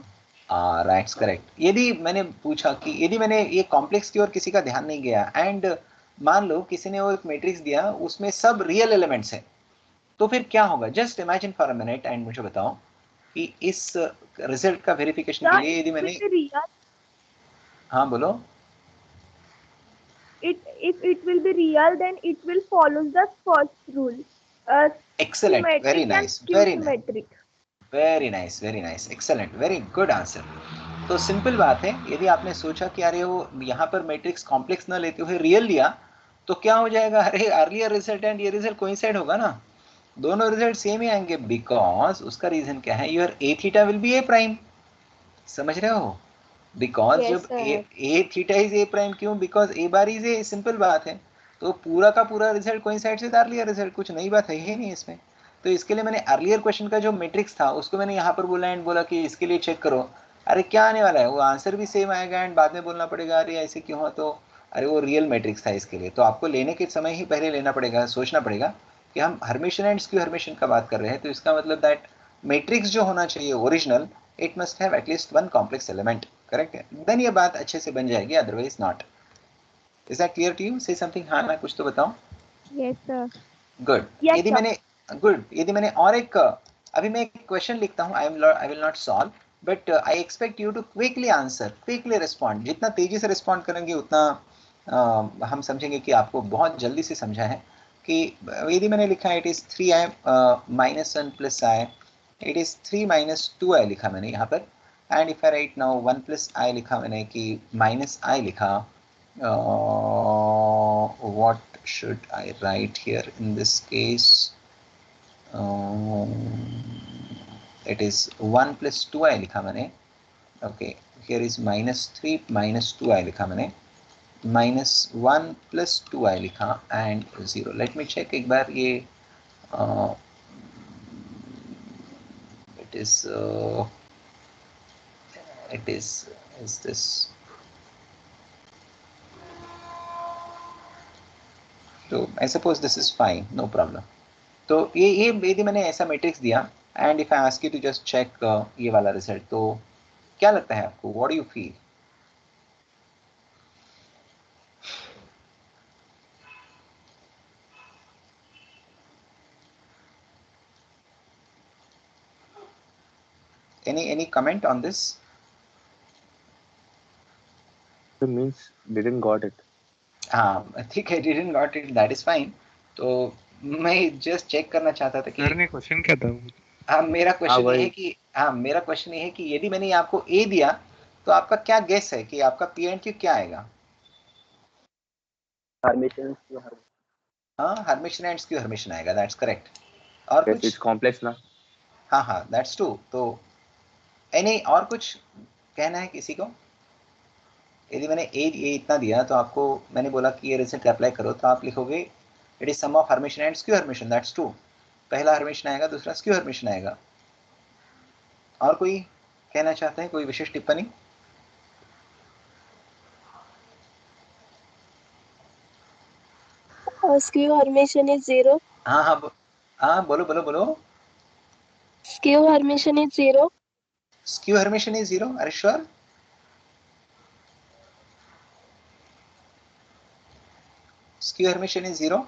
Speaker 1: Rights correct. यदि मैंने पूछा कि यदि मैंने ये कॉम्प्लेक्स की ओर किसी का ध्यान नहीं गया एंड मान लो किसी ने वो एक मैट्रिक्स दिया उसमें सब रियल एलिमेंट्स है तो फिर क्या होगा? Just imagine for a minute and मुझे बताओ कि इस रिजल्ट का वेरिफिकेशन के लिए यदि मैंने हाँ बोलो.
Speaker 4: If it will be real, then it will follow the first rule.
Speaker 1: Excellent, very nice, very nice,
Speaker 4: symmetric.
Speaker 1: very nice, very nice, excellent, very good answer. तो सिंपल बात है, यदि आपने सोचा कि अरे वो यहाँ पर मैट्रिक्स कॉम्प्लेक्स न लेते हुए रियल लिया तो क्या हो जाएगा? अरे अर्लियर रिजल्ट एंड ये रिजल्ट कोइंसाइड होगा ना, दोनों रिजल्ट सेम ही आएंगे बिकॉज उसका रीजन क्या है? Your A theta will be A prime. समझ रहे हो? बिकॉज
Speaker 4: Yes,
Speaker 1: जब
Speaker 4: sir.
Speaker 1: A theta is A prime, क्यों? Because A bar is A. Simple बात है. तो पूरा का पूरा रिजल्ट कोइंसाइड से अर्लियर रिजल्ट, कुछ नई बात है ही नहीं इसमें. तो इसके लिए मैंने अर्लियर क्वेश्चन का जो मैट्रिक्स था उसको मैंने यहाँ पर बोला एंड बोला कि इसके लिए चेक करो. अरे क्या आने वाला है? वो आंसर भी सेम आएगा एंड बाद में बोलना पड़ेगा अरे ऐसे क्यों हो, तो अरे वो रियल मैट्रिक्स था इसके लिए. तो आपको लेने के समय ही पहले लेना पड़ेगा, सोचना पड़ेगा कि हम हर्मिशन एंड स्क्यू हर्मिशन का बात कर रहे हैं तो इसका मतलब दैट मैट्रिक्स जो होना चाहिए original, it must have at least one complex element. Correct है? देन ये बात अच्छे से बन जाएगी, otherwise not. Is that clear to you? Say something. हाँ ना, कुछ तो बताओ.
Speaker 4: Yes, sir.
Speaker 1: गुड.
Speaker 4: Yes,
Speaker 1: यदि
Speaker 4: sir.
Speaker 1: मैंने यदि मैंने और एक अभी मैं एक क्वेश्चन लिखता हूँ, I will not solve but I expect you to quickly answer, quickly respond. जितना तेजी से रिस्पॉन्ड करेंगे उतना हम समझेंगे कि आपको बहुत जल्दी से समझा है. कि यदि मैंने लिखा it is 3i minus 1 plus i, it is 3 minus 2i लिखा मैंने यहाँ पर. And if I write now 1 plus i लिखा मैंने कि minus i लिखा, what should I write here in this case? It is 1 plus 2i लिखा मैंने. Okay, here is minus 3 minus 2i लिखा मैंने, minus 1 plus 2i लिखा and 0. Let me check एक बार ये it is this. So I suppose this is fine, no problem. तो ये यदि मैंने ऐसा मैट्रिक्स दिया and if I ask you to just check ये वाला रिजल्ट, तो क्या लगता है आपको? What do you feel? any comment on this?
Speaker 2: It means didn't got it.
Speaker 1: हाँ ठीक है, didn't got it, that is fine. तो मैं जस्ट चेक करना चाहता था कि
Speaker 7: सर ने क्वेश्चन क्या था?
Speaker 1: हाँ मेरा क्वेश्चन ये है कि यदि मैंने आपको ए दिया तो आपका क्या गेस है कि आपका पी एंड क्यू क्या आएगा?
Speaker 2: Harbison.
Speaker 1: हाँ, हर्मिशन एंड स्क्यू हर्मिशन आएगा. That's correct. और
Speaker 2: Yes,
Speaker 1: कुछ?
Speaker 2: it's complex ना.
Speaker 1: हाँ दैट्स ट्रू. तो एनी और कुछ कहना है किसी को? यदि मैंने ए इतना दिया तो आपको मैंने बोला कि ये रिजल्ट अप्लाई करो तो आप लिखोगे it is sum of Hermitian and skew Hermitian. That's true. पहला हर्मिशन आएगा, दूसरा स्क्यू हर्मिशन आएगा. और कोई कहना चाहते हैं? कोई विशेष टिप्पणी?
Speaker 8: Skew Hermitian is 0.
Speaker 1: हाँ बोलो.
Speaker 8: Skew Hermitian is 0.
Speaker 1: Skew Hermitian is 0. Are you sure? Skew Hermitian is 0.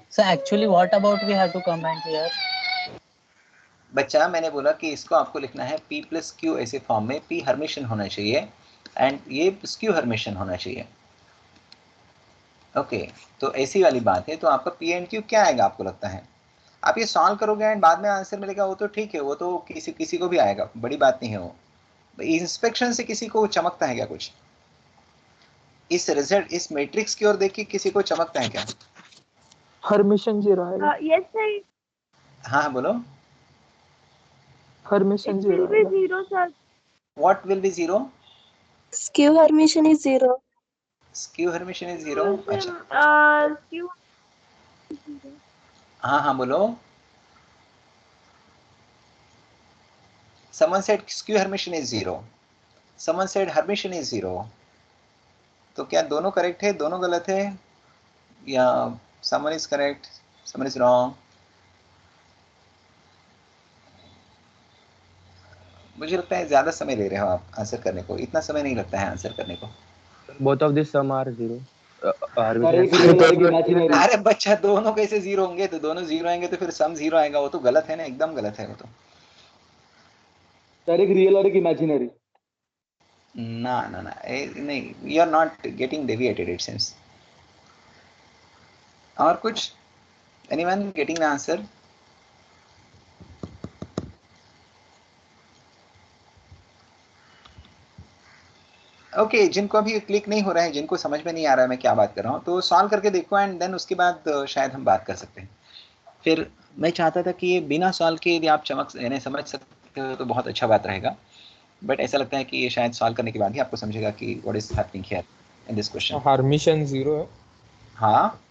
Speaker 9: So actually what about we have to comment here?
Speaker 1: बच्चा मैंने बोला कि इसको आपको लिखना है p plus q ऐसे फॉर्म में. p हर्मिशन होना चाहिए एंड ये स्क्यू हर्मिशन होना चाहिए. ओके तो ऐसी वाली बात है. तो आपका p एंड q क्या आएगा आपको लगता है? आप ये सॉल्व करोगे एंड बाद में आंसर मिलेगा, वो तो ठीक है, वो तो किसी किसी को भी आएगा, बड़ी बात नहीं है वो। इंस्पेक्शन से किसी को चमकता है क्या कुछ? इस रिजल्ट, इस मैट्रिक्स की ओर देख के किसी को चमकता है क्या?
Speaker 2: हर्मिशन 0 आएगा।
Speaker 4: Yes, sir.
Speaker 1: हाँ बोलो।
Speaker 2: हर्मिशन
Speaker 4: It
Speaker 2: 0
Speaker 4: will be
Speaker 2: आएगा।
Speaker 4: 0, sir.
Speaker 1: What will be zero?
Speaker 8: Skew Hermitian is 0.
Speaker 1: Skew Hermitian is zero. अच्छा
Speaker 4: Q.
Speaker 1: हाँ बोलो। someone said skew hermitian is 0, someone said hermitian is 0। तो क्या दोनों करेक्ट है, दोनों गलत है, या someone is correct, someone is wrong? मुझे लगता है ज्यादा समय ले रहे हो आप आंसर करने को, इतना समय नहीं लगता है आंसर करने को।
Speaker 2: Both of this sum are 0।
Speaker 9: Sir एक रियल और एक इमेजिनरी।
Speaker 1: अरे बच्चा, दोनों कैसे जीरो होंगे? तो दोनों जीरो आएंगे तो फिर सम जीरो आएगा, वो तो गलत है ना, एकदम गलत है वो तो।
Speaker 9: सर एक रियल और एक इमेजिनरी।
Speaker 1: ना ना ना नहीं, you are not getting deviated it seems. और कुछ? Anyone getting the answer? Okay जिनको अभी क्लिक नहीं हो रहा है, जिनको समझ में नहीं आ रहा है मैं क्या बात कर रहा हूँ, तो सॉल्व करके देखो एंड देन उसके बाद शायद हम बात कर सकते हैं। फिर मैं चाहता था कि ये बिना सॉल्व के यदि आप यानी समझ सकते हो तो बहुत अच्छा बात रहेगा, बट ऐसा लगता है कि ये शायद सॉल्व करने के बाद ही आपको समझेगा कि what is happening here in this question.
Speaker 7: Hermitian 0 है।
Speaker 1: हाँ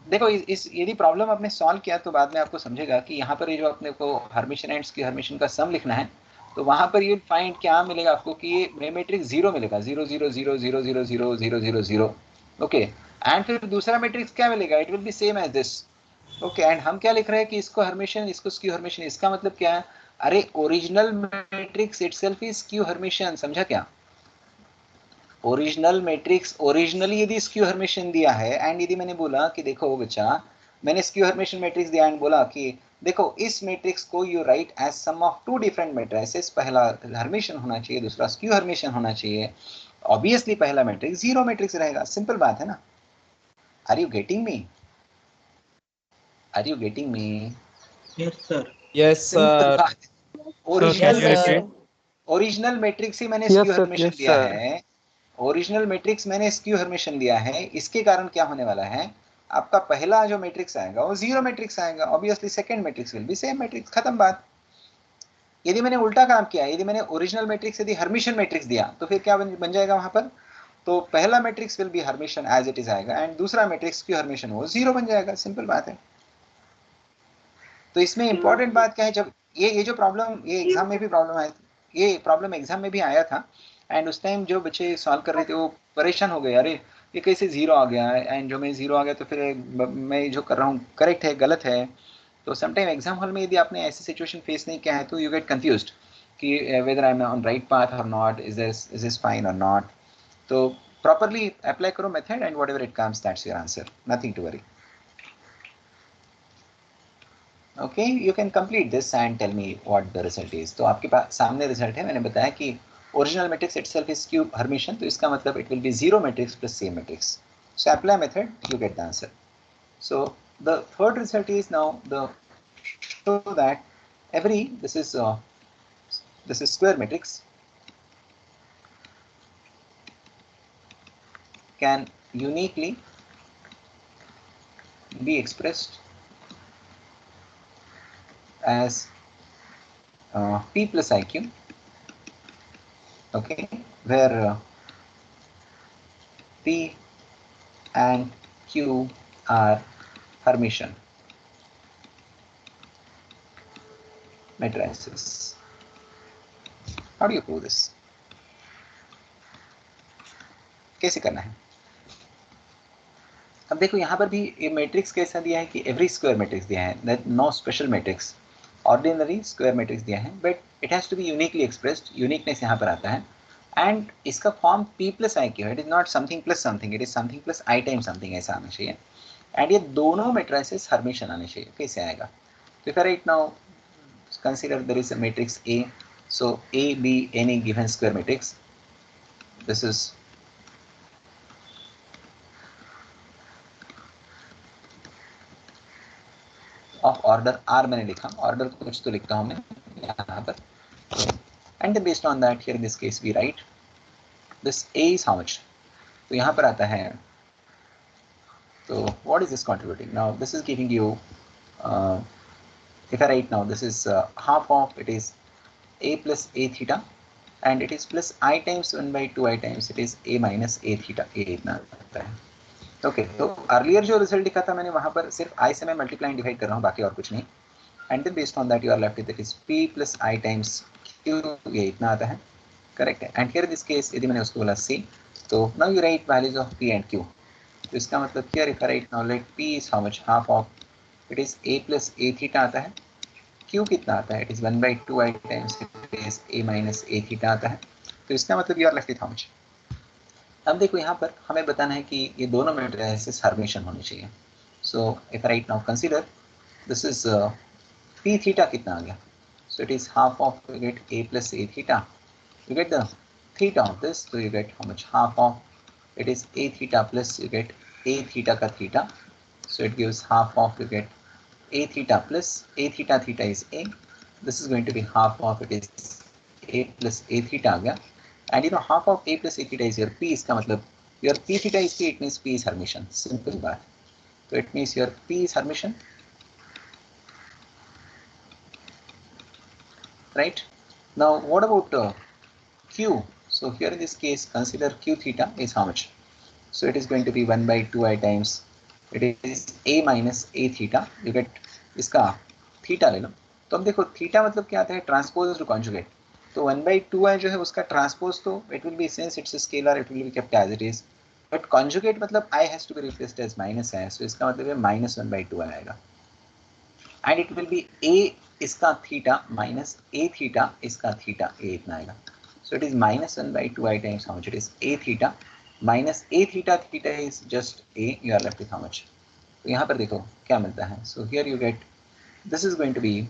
Speaker 1: देखो, इस यदि प्रॉब्लम आपने सॉल्व किया तो बाद में आपको समझेगा कि यहाँ पर ये जो अपने को हर्मिशन एंड स्क्यू हर्मिशन का सम लिखना है, तो वहां पर यू फाइंड क्या मिलेगा आपको कि ये मैट्रिक्स 0 मिलेगा, 0 0 0 0 0 0 0 0 0। ओके एंड फिर दूसरा मैट्रिक्स क्या मिलेगा? It will be same as this. Okay and हम क्या लिख रहे हैं कि इसको हर्मिशन, इसको स्क्यू हर्मिशन। इसका मतलब क्या है? अरे original matrix itself is skew Hermitian, समझा क्या? ओरिजिनल मैट्रिक्स ओरिजिनली यदि स्क्यू हर्मिशन दिया है एंड यदि मैंने बोला कि देखो बच्चा, मैंने स्क्यू हर्मिशन मैट्रिक्स दिया एंड बोला कि देखो इस मैट्रिक्स को you write as sum of two different matrices, पहला हर्मिशन होना चाहिए, दूसरा स्क्यू हर्मिशन होना चाहिए, ऑब्वियसली पहला मैट्रिक्स जीरो मैट्रिक्स रहेगा। सिंपल बात है ना। Are you getting me? Are you getting me?
Speaker 9: Yes sir.
Speaker 7: Yes
Speaker 1: simple
Speaker 7: sir.
Speaker 1: बात। Original
Speaker 8: Yes, sir.
Speaker 1: Original matrix ही मैंने
Speaker 2: yes
Speaker 1: skew
Speaker 2: sir,
Speaker 1: Hermitian
Speaker 2: yes
Speaker 1: दिया
Speaker 2: सर।
Speaker 1: है, ओरिजिनल मैट्रिक्स मैंने स्क्यू हर्मिशन दिया है। इसके कारण क्या होने वाला है, आपका पहला जो मैट्रिक्स आएगा वो जीरो मैट्रिक्स आएगा, obviously second matrix will be same matrix, खत्म बात। यदि मैंने उल्टा काम किया, यदि मैंने ओरिजिनल मैट्रिक्स यदि हर्मिशन मैट्रिक्स दिया तो फिर क्या बन जाएगा वहां पर? तो पहला matrix will be Hermitian as it is आएगा एंड दूसरा मैट्रिक्स क्यू हर्मिशन वो जीरो बन जाएगा, सिंपल बात है। तो इसमें इंपॉर्टेंट बात क्या है, जब ये जो प्रॉब्लम ये एग्जाम में भी प्रॉब्लम आया, ये प्रॉब्लम एग्जाम में भी आया था एंड उस टाइम जो बच्चे सॉल्व कर रहे थे वो परेशान हो गए, अरे ये कैसे जीरो आ गया है, एंड जो मैं जीरो आ गया तो फिर मैं जो कर रहा हूँ करेक्ट है गलत है। तो समटाइम एग्जाम हॉल में यदि आपने ऐसी सिचुएशन फेस नहीं किया है तो यू गेट कंफ्यूज्ड कि whether I am on right path और नॉट, इज दिस फाइन और नॉट। तो प्रॉपरली अप्लाई करो method and whatever it comes that's your answer, nothing to worry. Okay you can complete this and tell me what the result is. तो आपके पास सामने result है, मैंने बताया कि ओरिजिनल मैट्रिक्स इटसेल्फ इज क्यूब हर्मिशन, तो इसका मतलब it will be zero matrix plus same matrix. So apply method, you get the answer. So the third result is now the show that every this is square matrix can uniquely be expressed as p plus iq, okay, where p and q are Hermitian matrices. How do you prove this? कैसे करना है? अब देखो यहाँ पर भी ये matrix कैसा दिया है कि एवरी स्क्वायर मैट्रिक्स दिया है, that no special matrix, ordinary square matrix दिया है, but it has to be uniquely expressed, uniqueness यहाँ पर आता है। एंड इसका फॉर्म p प्लस आई क्यू है, it is not something plus something, it is something plus I time something, ऐसा आना चाहिए। एंड ये दोनों मैट्रिसेस हर्मिशन आने चाहिए। कैसे आएगा? तो if right now consider there is a matrix A, so A be any given square matrix, this is of order R मैंने लिखा, ऑर्डर कुछ तो लिखता हूँ मैं यहाँ पर, and then based on that here in this case we write this A is how much. तो यहाँ पर आता है, तो what is this contributing? Now this is giving you, if I write now, this is half of, it is a plus a theta, and it is plus I times 1 by 2 I times it is a minus a theta. a इतना आता है. Okay, तो earlier जो result लिखा था मैंने वहाँ पर सिर्फ I से मैं मल्टीप्लाई एंड डिवाइड कर रहा हूँ, बाकी और कुछ नहीं. And then based on that you are left with it is p plus I times q, ये इतना आता है, करेक्ट है. एंड हियर दिस केस यदि मैंने उसको बोला c, तो now you right values of p and q. तो इसका मतलब here if I write now let p is how much, half of, it is a plus a theta आता है. q कितना आता है, it is 1 by 2 I times it is a minus a theta आता है. तो इसका मतलब you are left with how much. अब देखो यहाँ पर हमें बताना है कि ये दोनों मैट्रिसेस हर्मिशन होने चाहिए. So if I write now consider this is p theta कितना आ गया, so it is half of, you get a plus a theta, you get the theta of this, so you get how much, half of, it is a theta plus you get a theta ka theta, so it gives half of, you get a theta plus a theta, theta is a, this is going to be half of, it is a plus a theta aa gaya. And you know half of a plus a theta is your p, iska matlab your p theta is p, it means p is Hermitian, simple baat. So it means your p is Hermitian, right? Now what about q? So here in this case consider q theta is how much, so it is going to be 1 by 2 I times it is a minus a theta, you get इसका theta ले लो. तो अब देखो theta मतलब क्या आता है, transpose to conjugate. तो 1 by 2 I जो है उसका ट्रांसपोज, तो it will be, since it's scalar it will be kept as it is, but conjugate मतलब I has to be replaced as minus है, सो इसका मतलब है माइनस 1 by 2 आएगा. And it will B a इसका theta minus a theta इसका theta, a इतना आएगा. So it is minus 1 by 2 I times how much, it is a theta minus a theta, theta is just a, you are left with how much. तो यहाँ पर देखो क्या मिलता है. So here you get, this is going to be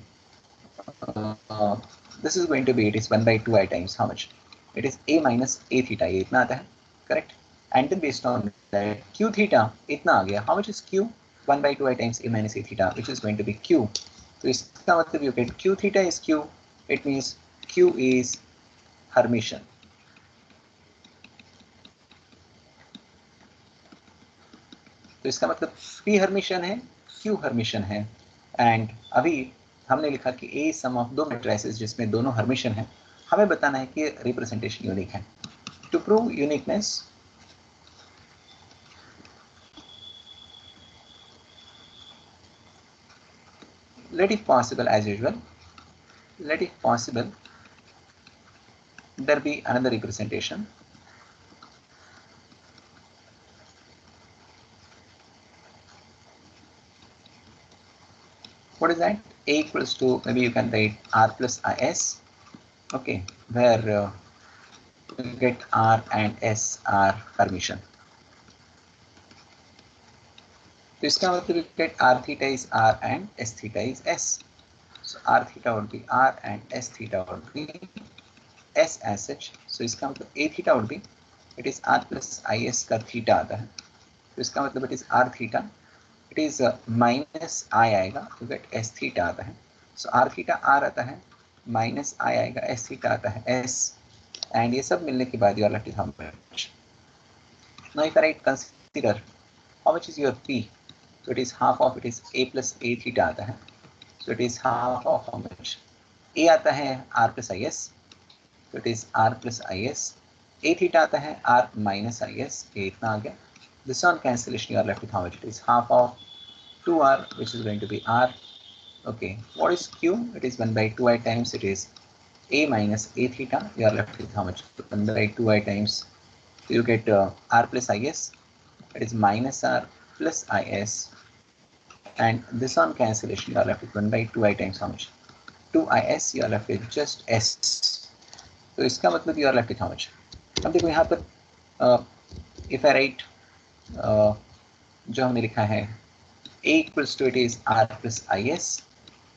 Speaker 1: it is 1 by 2 I times how much, it is a minus a theta, ये इतना आता है, correct. And then based on that q theta इतना आ गया, how much is q, 1 by 2 I times a minus a theta, which is going to be q. तो इसका मतलब you get q theta is q, it means q is Hermitian. तो इसका मतलब p Hermitian है, q Hermitian है. And अभी हमने लिखा कि a सम ऑफ दो मैट्रिसेस जिसमें दोनों Hermitian है, हमें बताना है कि रिप्रेजेंटेशन यूनिक है. To prove uniqueness let if possible, as usual, let if possible there be another representation. What is that? A equals to, maybe you can write r plus is, okay, where you get r and s are Hermitian. So इसका मतलब you get r theta is r and s theta is s. So r theta would be r and s theta would be s as such. So इसका मतलब a theta would be, it is r plus is का theta आता है. तो इसका मतलब it is r theta, it is minus I आएगा, तो get s theta आता है. So r theta r आता है, minus I आएगा, s theta आता है s, and ये सब मिलने के बाद you are left with how much. Now if I write consider how much is your p, so it is half of, it is a plus a theta आता है. So it is half of how much, a आता है r plus is, so it is r plus is, a theta आता है r minus is, ये इतना आ गया. This on cancellation you are left with how much, it is half of 2r, which is going to be r. Okay, what is q, it is 1 by 2i times, it is a minus a theta, you are left with how much, 1 by 2i times, so you get r plus is, it is minus r plus is, and this on cancellation you are left with 1 by 2i times how much, 2is, you are left with just s. तो इसका मतलब you are left with how much. अब देखो यहाँ पर if I write जो हमने लिखा है a equals to, it is r plus is,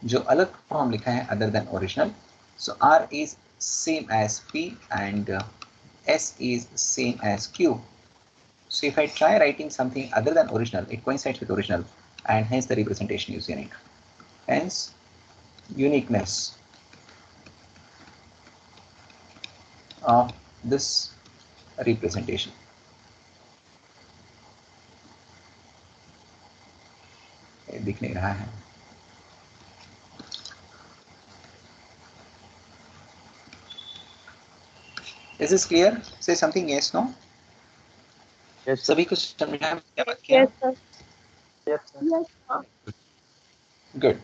Speaker 1: जो अलग फॉर्म लिखा है other than original. So r is same as p and s is same as q. So if I try writing something other than original, it coincides with original, and hence the representation is unique. hence uniqueness of this representation. दिख नहीं रहा है. Is this clear? Say something. Yes, no?
Speaker 2: Yes,
Speaker 1: सभी कुछ समझा क्या बात किया?
Speaker 4: Yes, sir.
Speaker 2: yes, sir.
Speaker 4: Yes, sir.
Speaker 1: Good.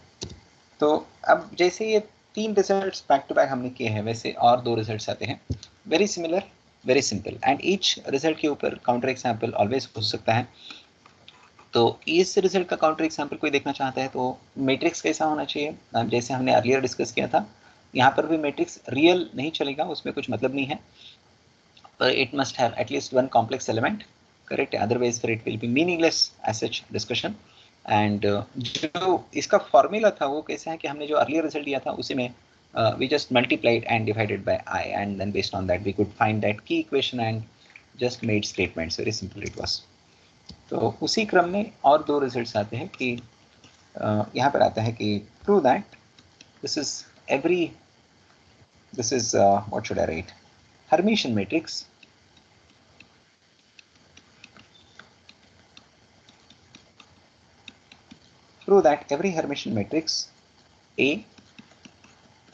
Speaker 1: तो अब जैसे ये 3 रिजल्ट्स बैक टू बैक हमने किए हैं, वैसे और 2 रिजल्ट्स आते हैं. Very similar, very simple, and each result के ऊपर काउंटर एग्जाम्पल ऑलवेज हो सकता है. तो इस रिजल्ट का काउंटर एग्जाम्पल कोई देखना चाहता है तो मैट्रिक्स कैसा होना चाहिए, जैसे हमने अर्लियर डिस्कस किया था, यहाँ पर भी मैट्रिक्स रियल नहीं चलेगा, उसमें कुछ मतलब नहीं है. It must have at least one complex element, correct? Otherwise for it will be meaningless as such discussion. And जो इसका फॉर्मूला था वो कैसा है कि हमने जो अर्लियर रिजल्ट दिया था उसी में we just multiplied and divided by I, and then based on that we could find that key equation and just made statements. Very simple it was. तो उसी क्रम में और 2 रिजल्ट्स आते हैं कि यहाँ पर आता है कि prove that this is what should I write? Hermitian matrix prove that every Hermitian matrix A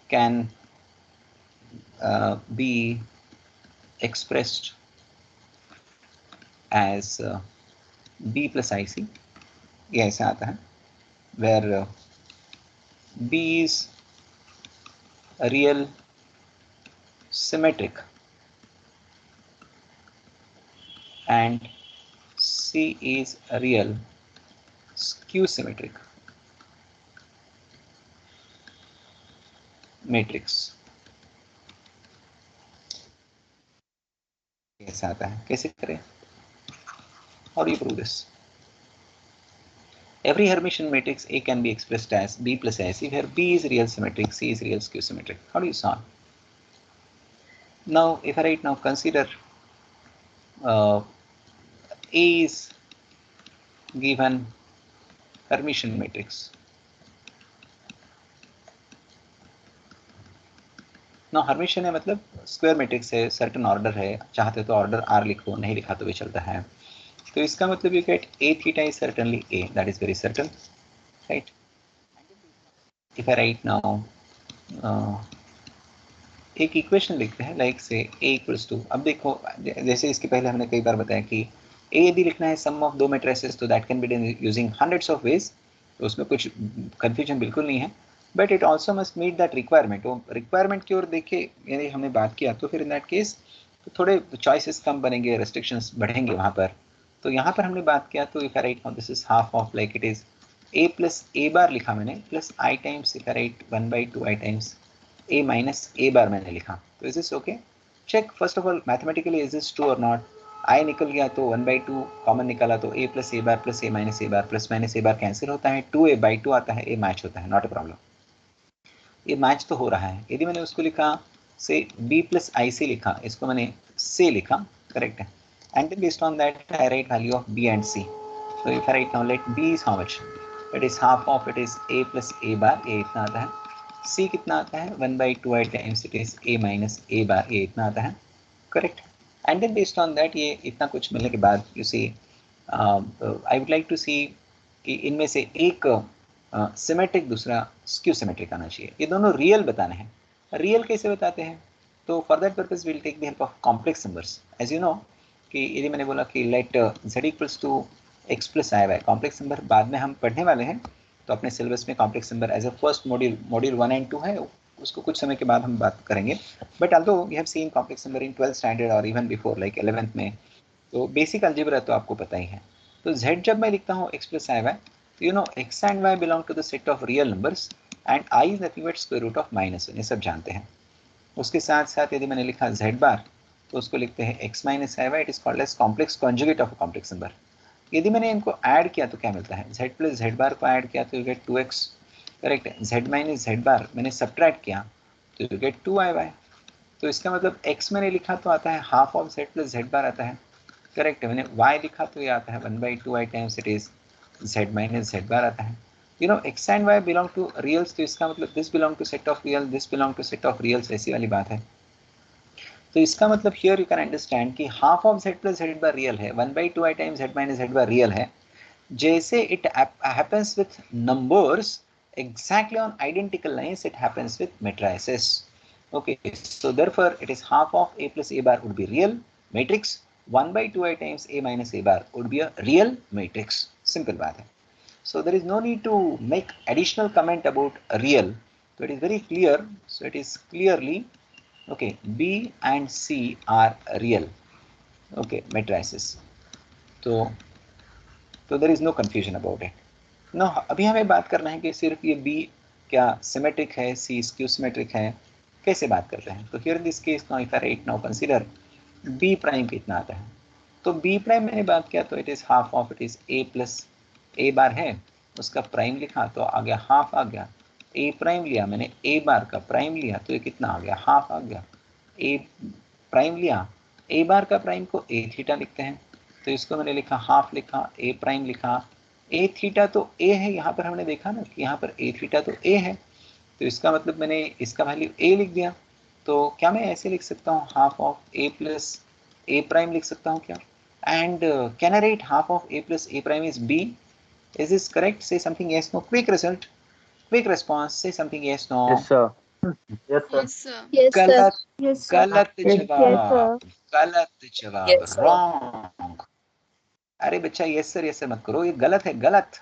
Speaker 1: can be expressed as B plus IC. ये ऐसा आता है where B is a real symmetric and C is a real skew symmetric matrix. कैसे आता है, कैसे करें? How do you prove this? Every Hermitian matrix A can be expressed as B plus IC, where B is real symmetric, C is real skew symmetric. How do you solve? Now, if I write now, consider A is given Hermitian matrix. Now Hermitian है मतलब square matrix है, certain order है, चाहते तो order R लिखो, नहीं लिखा तो भी चलता है. तो इसका मतलब you get A theta is certainly A, that is very certain, right? If I write now एक इक्वेशन लिखते हैं लाइक से A equals to, अब देखो जैसे इसके पहले हमने कई बार बताया कि A यदि लिखना है सम ऑफ 2 मैट्रिसेस तो that can be done using hundreds of ways, तो उसमें कुछ कंफ्यूजन बिल्कुल नहीं है. But it also must meet that requirement. वो रिक्वायरमेंट की ओर देखे यदि हमने बात किया तो फिर इन दैट केस तो थोड़े चॉइसेस कम बनेंगे, रेस्ट्रिक्शंस बढ़ेंगे वहाँ पर. तो यहाँ पर हमने बात किया तो if I write now this is half of like it is A plus A bar लिखा मैंने plus I times if I write 1/2 I times A minus A bar मैंने लिखा. तो is this okay? Check first of all mathematically is this true और not. I निकल गया तो 1/2 common निकाला तो A plus A bar plus A minus A bar plus minus A bar cancel होता है, 2A/2 आता है, A मैच होता है, नॉट अ प्रॉब्लम. ये मैच तो हो रहा है. यदि मैंने उसको लिखा से B प्लस IC लिखा, इसको मैंने C लिखा, करेक्ट है, and then based on that I write value of B and C. So if I write now let B is how much, it is half of it is A plus A bar, A इतना आता है, C कितना आता है 1/2 I times it is A minus A bar, A इतना आता है, correct. And then based on that ये इतना कुछ मिलने के बाद you see I would like to see कि इनमें से एक सिमेट्रिक दूसरा स्क्यू सिमेट्रिक आना चाहिए. ये दोनों रियल बताने हैं. रियल कैसे बताते हैं? तो for that purpose will take the help of complex numbers. As you know कि यदि मैंने बोला कि let z equals to x plus i y, complex number बाद में हम पढ़ने वाले हैं, तो अपने सिलेबस में complex number as a first module 1 and 2 है, उसको कुछ समय के बाद हम बात करेंगे. But although we have seen complex number in 12th standard और इवन बिफोर लाइक 11th में, तो बेसिक अलजेब्रा तो आपको पता ही है. तो z जब मैं लिखता हूँ x प्लस आई वाई, तो you know x and y belong to the set of real numbers and i is nothing but square root of -1, ये सब जानते हैं. उसके साथ साथ यदि मैंने लिखा z बार तो उसको लिखते हैं x minus i y, it is called as complex conjugate of a complex number. यदि मैंने इनको ऐड किया तो क्या मिलता है, z प्लस z बार को ऐड किया तो यू गेट 2x, करेक्ट है. z माइनस z बार मैंने सब्ट्रैक्ट किया तो यू गेट 2iy. तो इसका मतलब x मैंने लिखा तो आता है half of z plus z बार आता है, करेक्ट है. मैंने y लिखा तो ये आता है 1/2 I times it is z minus z बार आता है. x and y belong to reals, तो इसका मतलब this belong to set of real, this belong to set of reals, ऐसी वाली बात है। तो इसका मतलब here you can understand कि half of z plus z bar real है, 1/2i times z minus z bar real है। जैसे it happens with numbers exactly on identical lines, it happens with matrices. Okay, so therefore it is half of a plus a bar would be real matrix, 1/2i times a minus a bar would be a real matrix. Simple बात है। So there is no need to make additional comment about real. So it is very clear. So it is clearly okay. B and C are real. Okay, matrices. तो there is no confusion about it. Now अभी हमें बात करना है कि सिर्फ ये B क्या सिमेट्रिक है, C स्क्यू सिमेट्रिक है, कैसे बात कर रहे हैं। तो here in this case now if I right now consider B prime कितना आता है, तो B प्राइम मैंने बात किया तो it is half of it is A plus A बार है, उसका प्राइम लिखा तो आ गया हाफ आ गया। A प्राइम लिया मैंने A बार का प्राइम लिया तो ये कितना आ गया, हाफ आ गया। A प्राइम लिया, A बार का प्राइम को A थीटा लिखते हैं, तो इसको मैंने लिखा हाफ लिखा, A प्राइम लिखा, A थीटा तो A है, यहाँ पर हमने देखा ना कि यहाँ पर A थीटा तो A है, तो इसका मतलब मैंने इसका वैल्यू A लिख दिया। तो क्या मैं ऐसे लिख सकता हूँ half of A plus A prime लिख सकता हूँ क्या? And can I write half of A plus A prime is B? Is this correct? Say something yes, no. Quick result, quick response. Say something yes, no.
Speaker 2: Yes, sir. Yes, sir.
Speaker 5: Yes, sir.
Speaker 4: Yes, sir.
Speaker 1: गलत,
Speaker 4: Yes, sir.
Speaker 1: गलत
Speaker 4: Yes,
Speaker 1: जवाब,
Speaker 4: sir.
Speaker 1: गलत जवाब,
Speaker 4: Yes, sir.
Speaker 1: wrong. अरे बच्चा yes sir मत करो, ये गलत है, गलत।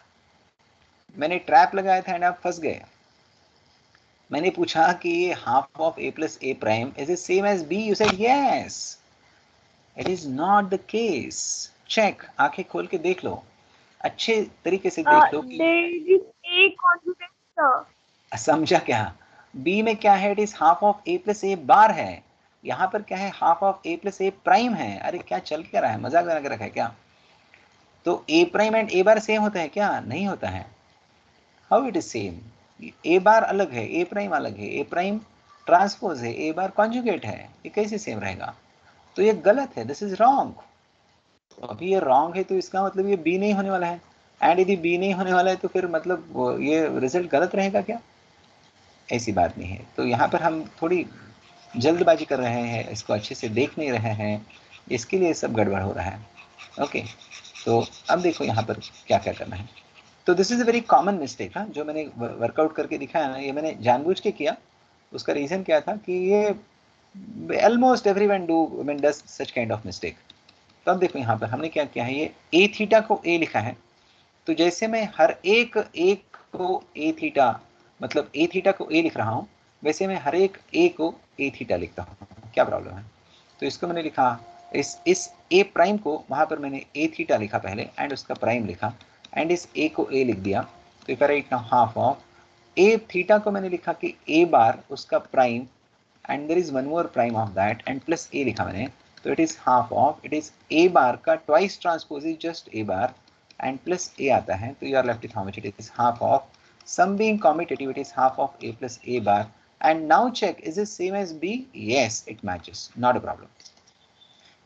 Speaker 1: मैंने ट्रैप लगाया था एंड आप फंस गए। मैंने पूछा कि ये half of A plus A prime is it same as B? You said yes. It is not the case. Check, आंखें खोल के देख लो, अच्छे तरीके से देख लो कि
Speaker 4: There is a conjugate, sir.
Speaker 1: समझा क्या? B में क्या है? It is half of A plus A बार है, यहाँ पर क्या है? half of A plus A prime है। अरे क्या चल क्या रहा है, मजाक बना के रखा है क्या? तो A prime and A bar same होता है क्या? नहीं होता है। How it is same? A बार अलग है, A प्राइम अलग है, A प्राइम ट्रांसपोज है, A बार कॉन्जुगेट है, ये कैसे सेम रहेगा? तो ये गलत है, दिस इज रॉन्ग। तो अभी ये रॉन्ग है तो इसका मतलब ये बी नहीं होने वाला है, एंड यदि बी नहीं होने वाला है तो फिर मतलब ये रिजल्ट गलत रहेगा क्या? ऐसी बात नहीं है। तो यहाँ पर हम थोड़ी जल्दबाजी कर रहे हैं, इसको अच्छे से देख नहीं रहे हैं, इसके लिए सब गड़बड़ हो रहा है। ओके, तो अब देखो यहाँ पर क्या क्या करना है। तो this is a very common mistake, हाँ, जो मैंने वर्कआउट करके दिखाया ना, ये मैंने जानबूझ के किया। उसका रीजन क्या था कि ये almost everyone does such kind of mistake। तो अब देखो यहाँ पर हमने क्या किया है, ये a थीटा को a लिखा है, तो जैसे मैं हर एक को a थीटा मतलब a थीटा को a लिख रहा हूँ, वैसे मैं हर एक a को a थीटा लिखता हूँ। क्या प्रॉब्लम है? तो इसको मैंने लिखा, इस a प्राइम को वहाँ पर मैंने a थीटा लिखा पहले एंड उसका प्राइम लिखा, एंड इस a को a लिख दिया। तो if I write now half of a theta को मैंने लिखा कि a बार उसका prime and there is one more prime of that and plus a लिखा मैंने, तो it is half of it is a bar का twice transpose is just a bar and plus a आता है, तो you are left with how much? It is half of, sum being commutative, it is half of a plus a bar, and now check, is it same as b? Yes, it matches, not a problem.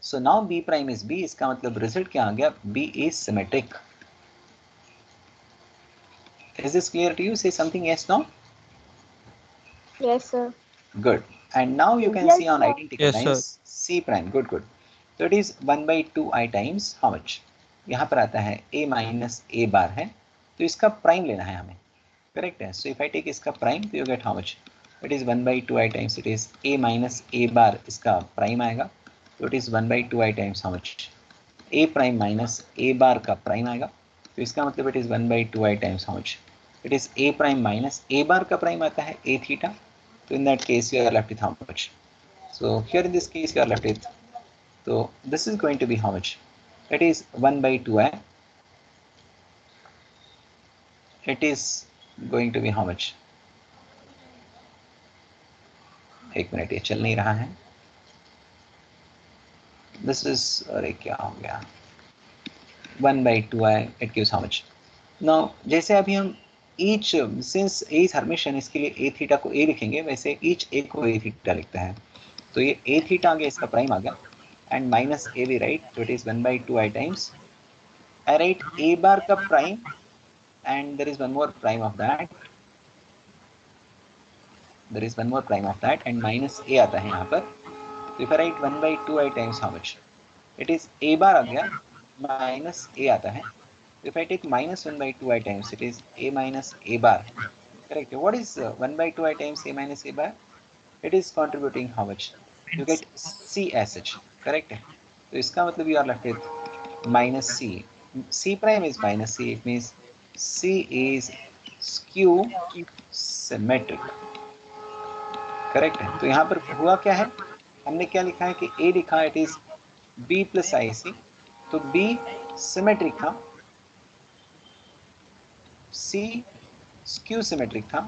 Speaker 1: So now b prime is b, इसका मतलब result क्या आ गया? b is symmetric. Is this clear to you? Say something yes, no?
Speaker 4: Yes, sir.
Speaker 1: Good. And now you can
Speaker 4: Yes,
Speaker 1: see on
Speaker 4: sir.
Speaker 1: identical
Speaker 9: Yes,
Speaker 1: lines C prime. Good, good. So it is 1/2i times how much? यहाँ पर आता है a minus a bar है, तो इसका prime लेना है हमें, करेक्ट है। So if I take इसका प्राइम, तो you get how much? It is 1/2i times it is a minus a bar, इसका प्राइम आएगा, तो it is 1/2i times how much? a prime minus a bar का prime आएगा, तो इसका मतलब it is 1/2i times how much? It is a prime minus a bar का prime आता है a theta, so in that case you are left with how much? So here in this case you are left with, so this is going to be how much? It is 1/2i, it is going to be how much? एक minute, ये चल नहीं रहा है, this is, अरे क्या हो गया, 1/2i, it gives how much? Now जैसे अभी हम each since a is Hermitian, इसके लिए a थीटा को a लिखेंगे, वैसे each a को a थीटा लिखता है, तो ये a थीटा आ गया, इसका प्राइम आ गया, एंड माइनस a भी राइट, तो it is 1/2i times, I right a बार का prime and there is one more prime of that. There is one more prime of that and minus a आता है यहाँ पर. So if I write 1 by 2i times how much? It is a bar आ गया minus a आता है. If I take minus 1 by 2i times, it is a minus a bar. Correct. What is 1 by 2i times a minus a bar? It is contributing how much? You get c as such. Correct. So इसका मतलब you are left with minus c. C prime is minus c. It means c is skew symmetric. Correct है. तो यहाँ पर हुआ क्या है, हमने क्या लिखा है कि a लिखा it is b plus i c, तो b सिमेट्रिक था, c स्क्यू सिमेट्रिक था.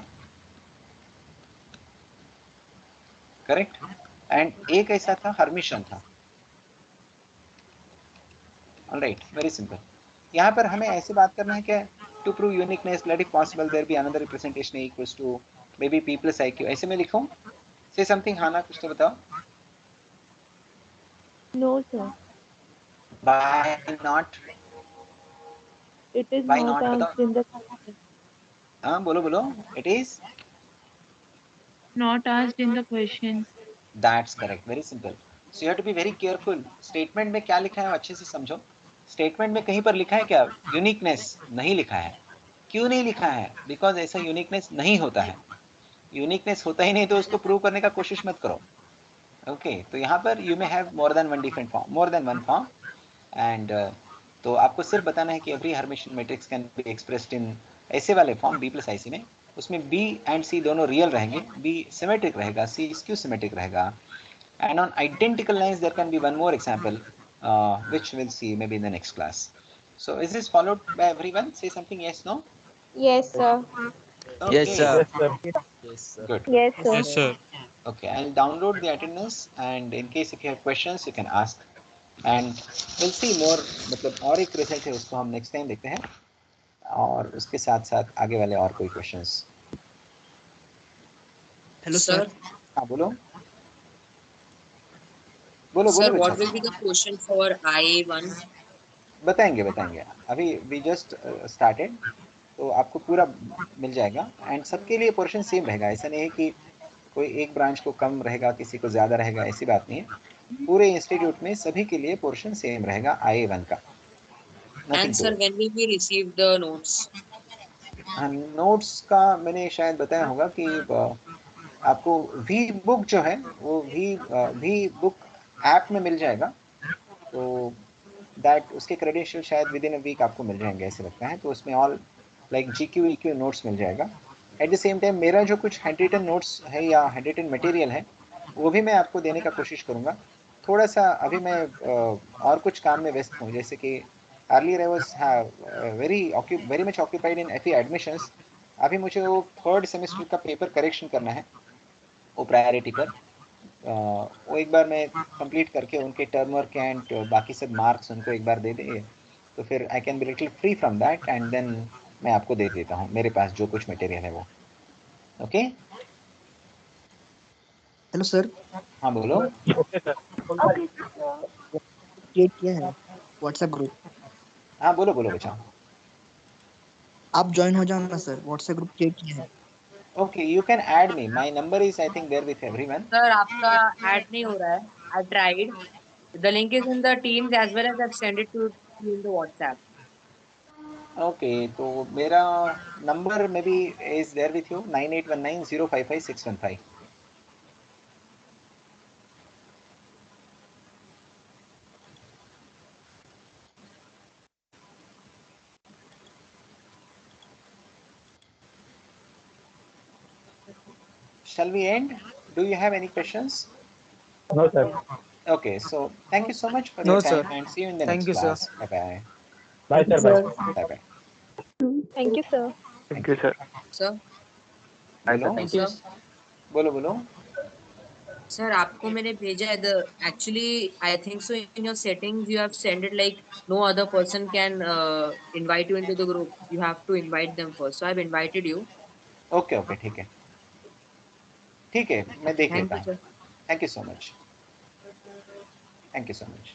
Speaker 1: करेक्ट. एंड a कैसा था, हर्मिशियन था. Alright, very simple. यहाँ पर हमें ऐसे बात करना है क्या, to prove uniqueness let it possible there be another representation a equals to may be p plus I q. ऐसे में लिखूं? Say something, Hana, कुछ तो बताओ.
Speaker 6: No, sir.
Speaker 1: Why not?
Speaker 6: It is
Speaker 1: Why
Speaker 6: not
Speaker 1: not?
Speaker 6: asked in the question.
Speaker 1: हाँ, बोलो. It is
Speaker 6: Not asked in the question.
Speaker 1: that's correct. Very simple. So you have to be very careful. Statement में क्या लिखा है अच्छे से समझो. Statement में कहीं पर लिखा है क्या, uniqueness नहीं लिखा है. क्यों नहीं लिखा है? Because ऐसा uniqueness नहीं होता है. Uniqueness होता ही नहीं तो उसको प्रूव करने का कोशिश मत करो. ओके, तो यहाँ पर you may have more than one different form, more than one form, and तो आपको सिर्फ बताना है कि every Hermitian matrix can be expressed in ऐसे वाले form b plus i c में. उसमें b एंड c दोनों रियल रहेंगे, b सिमेट्रिक रहेगा, c स्क्यू सिमेट्रिक रहेगा. And on identical lines there can be one more example which will see may be in the next class. So is this followed by everyone? Say something, yes, no?
Speaker 4: Yes, sir.
Speaker 1: Okay.
Speaker 7: Yes, sir.
Speaker 9: Yes, sir.
Speaker 1: Good.
Speaker 3: Yes, sir.
Speaker 7: Yes, sir.
Speaker 1: Okay, I'll download the attendance, and in case if you have questions you can ask, and we'll see more. मतलब और एक result है उसको हम next time देखते हैं, और उसके साथ साथ आगे वाले और कोई क्वेश्चंस.
Speaker 7: Hello, sir.
Speaker 1: हाँ, बोलो.
Speaker 7: Sir, what will be the question for IA1?
Speaker 1: बताएंगे. अभी we just started, तो आपको पूरा मिल जाएगा, एंड सबके लिए पोर्शन सेम रहेगा. ऐसा नहीं है कि कोई एक ब्रांच को कम रहेगा, किसी को ज़्यादा रहेगा, ऐसी बात नहीं है. पूरे इंस्टीट्यूट में सभी के लिए पोर्शन सेम रहेगा IA1 का.
Speaker 7: And sir, when will we receive the notes?
Speaker 1: Notes का मैंने शायद बताया होगा कि आपको वी बुक जो है वो वी बुक ऐप में मिल जाएगा. तो दैट उसके क्रेडेंशियल शायद विद इन अ वीक आपको मिल जाएंगे, ऐसे लगता है. तो उसमें all like GQ EQ notes मिल जाएगा. एट द सेम टाइम मेरा जो कुछ हैंड रिटन नोट्स है या हैंड रिटन मटेरियल है वो भी मैं आपको देने का कोशिश करूँगा. थोड़ा सा अभी मैं और कुछ काम में व्यस्त हूँ, जैसे कि earlier I was very much occupied in FE admissions. अभी मुझे वो थर्ड सेमेस्टर का पेपर करेक्शन करना है, वो प्रायोरिटी पर. वो एक बार मैं कंप्लीट करके उनके टर्म वर्क एंड बाकी सब मार्क्स उनको एक बार दे दे, तो फिर I can be little free from that, and then मैं आपको दे देता हूँ मेरे पास जो कुछ मटेरियल है वो. ओके.
Speaker 10: Hello sir.
Speaker 1: हाँ, बोलो.
Speaker 10: क्रिएट किया है व्हाट्सएप ग्रुप.
Speaker 1: हाँ, बोलो बच्चा.
Speaker 10: आप ज्वाइन हो जाओ ना सर, व्हाट्सएप ग्रुप क्रिएट किया है.
Speaker 1: Okay, you can add me. My number is I think there with everyone.
Speaker 7: Sir, आपका add नहीं हो रहा है. I tried. The link is in the Teams as well as I've sent it to you in the WhatsApp.
Speaker 1: Okay, तो मेरा number maybe is there with you, 9819055615. Shall we end? Do you have any questions?
Speaker 2: No, sir.
Speaker 1: Okay, so thank you so much for your
Speaker 9: No,
Speaker 1: time,
Speaker 9: sir.
Speaker 1: and see you in the
Speaker 9: Thank
Speaker 1: next
Speaker 9: you, sir.
Speaker 1: class. Bye bye.
Speaker 2: Bye, sir. Bye.
Speaker 1: Bye bye.
Speaker 3: Thank you, sir.
Speaker 2: Thank you, sir.
Speaker 7: Sir,
Speaker 1: बोलो.
Speaker 9: Thank you.
Speaker 1: बोलो.
Speaker 7: sir, आपको मैंने भेजा है. The actually I think so in your settings you have sent it like no other person can invite you into the group. You have to invite them first. So I've invited you.
Speaker 1: Okay, ठीक है, मैं देख
Speaker 7: Thank
Speaker 1: लेता
Speaker 7: you,
Speaker 1: हूँ.
Speaker 7: sir.
Speaker 1: Thank you so much. Thank you so much.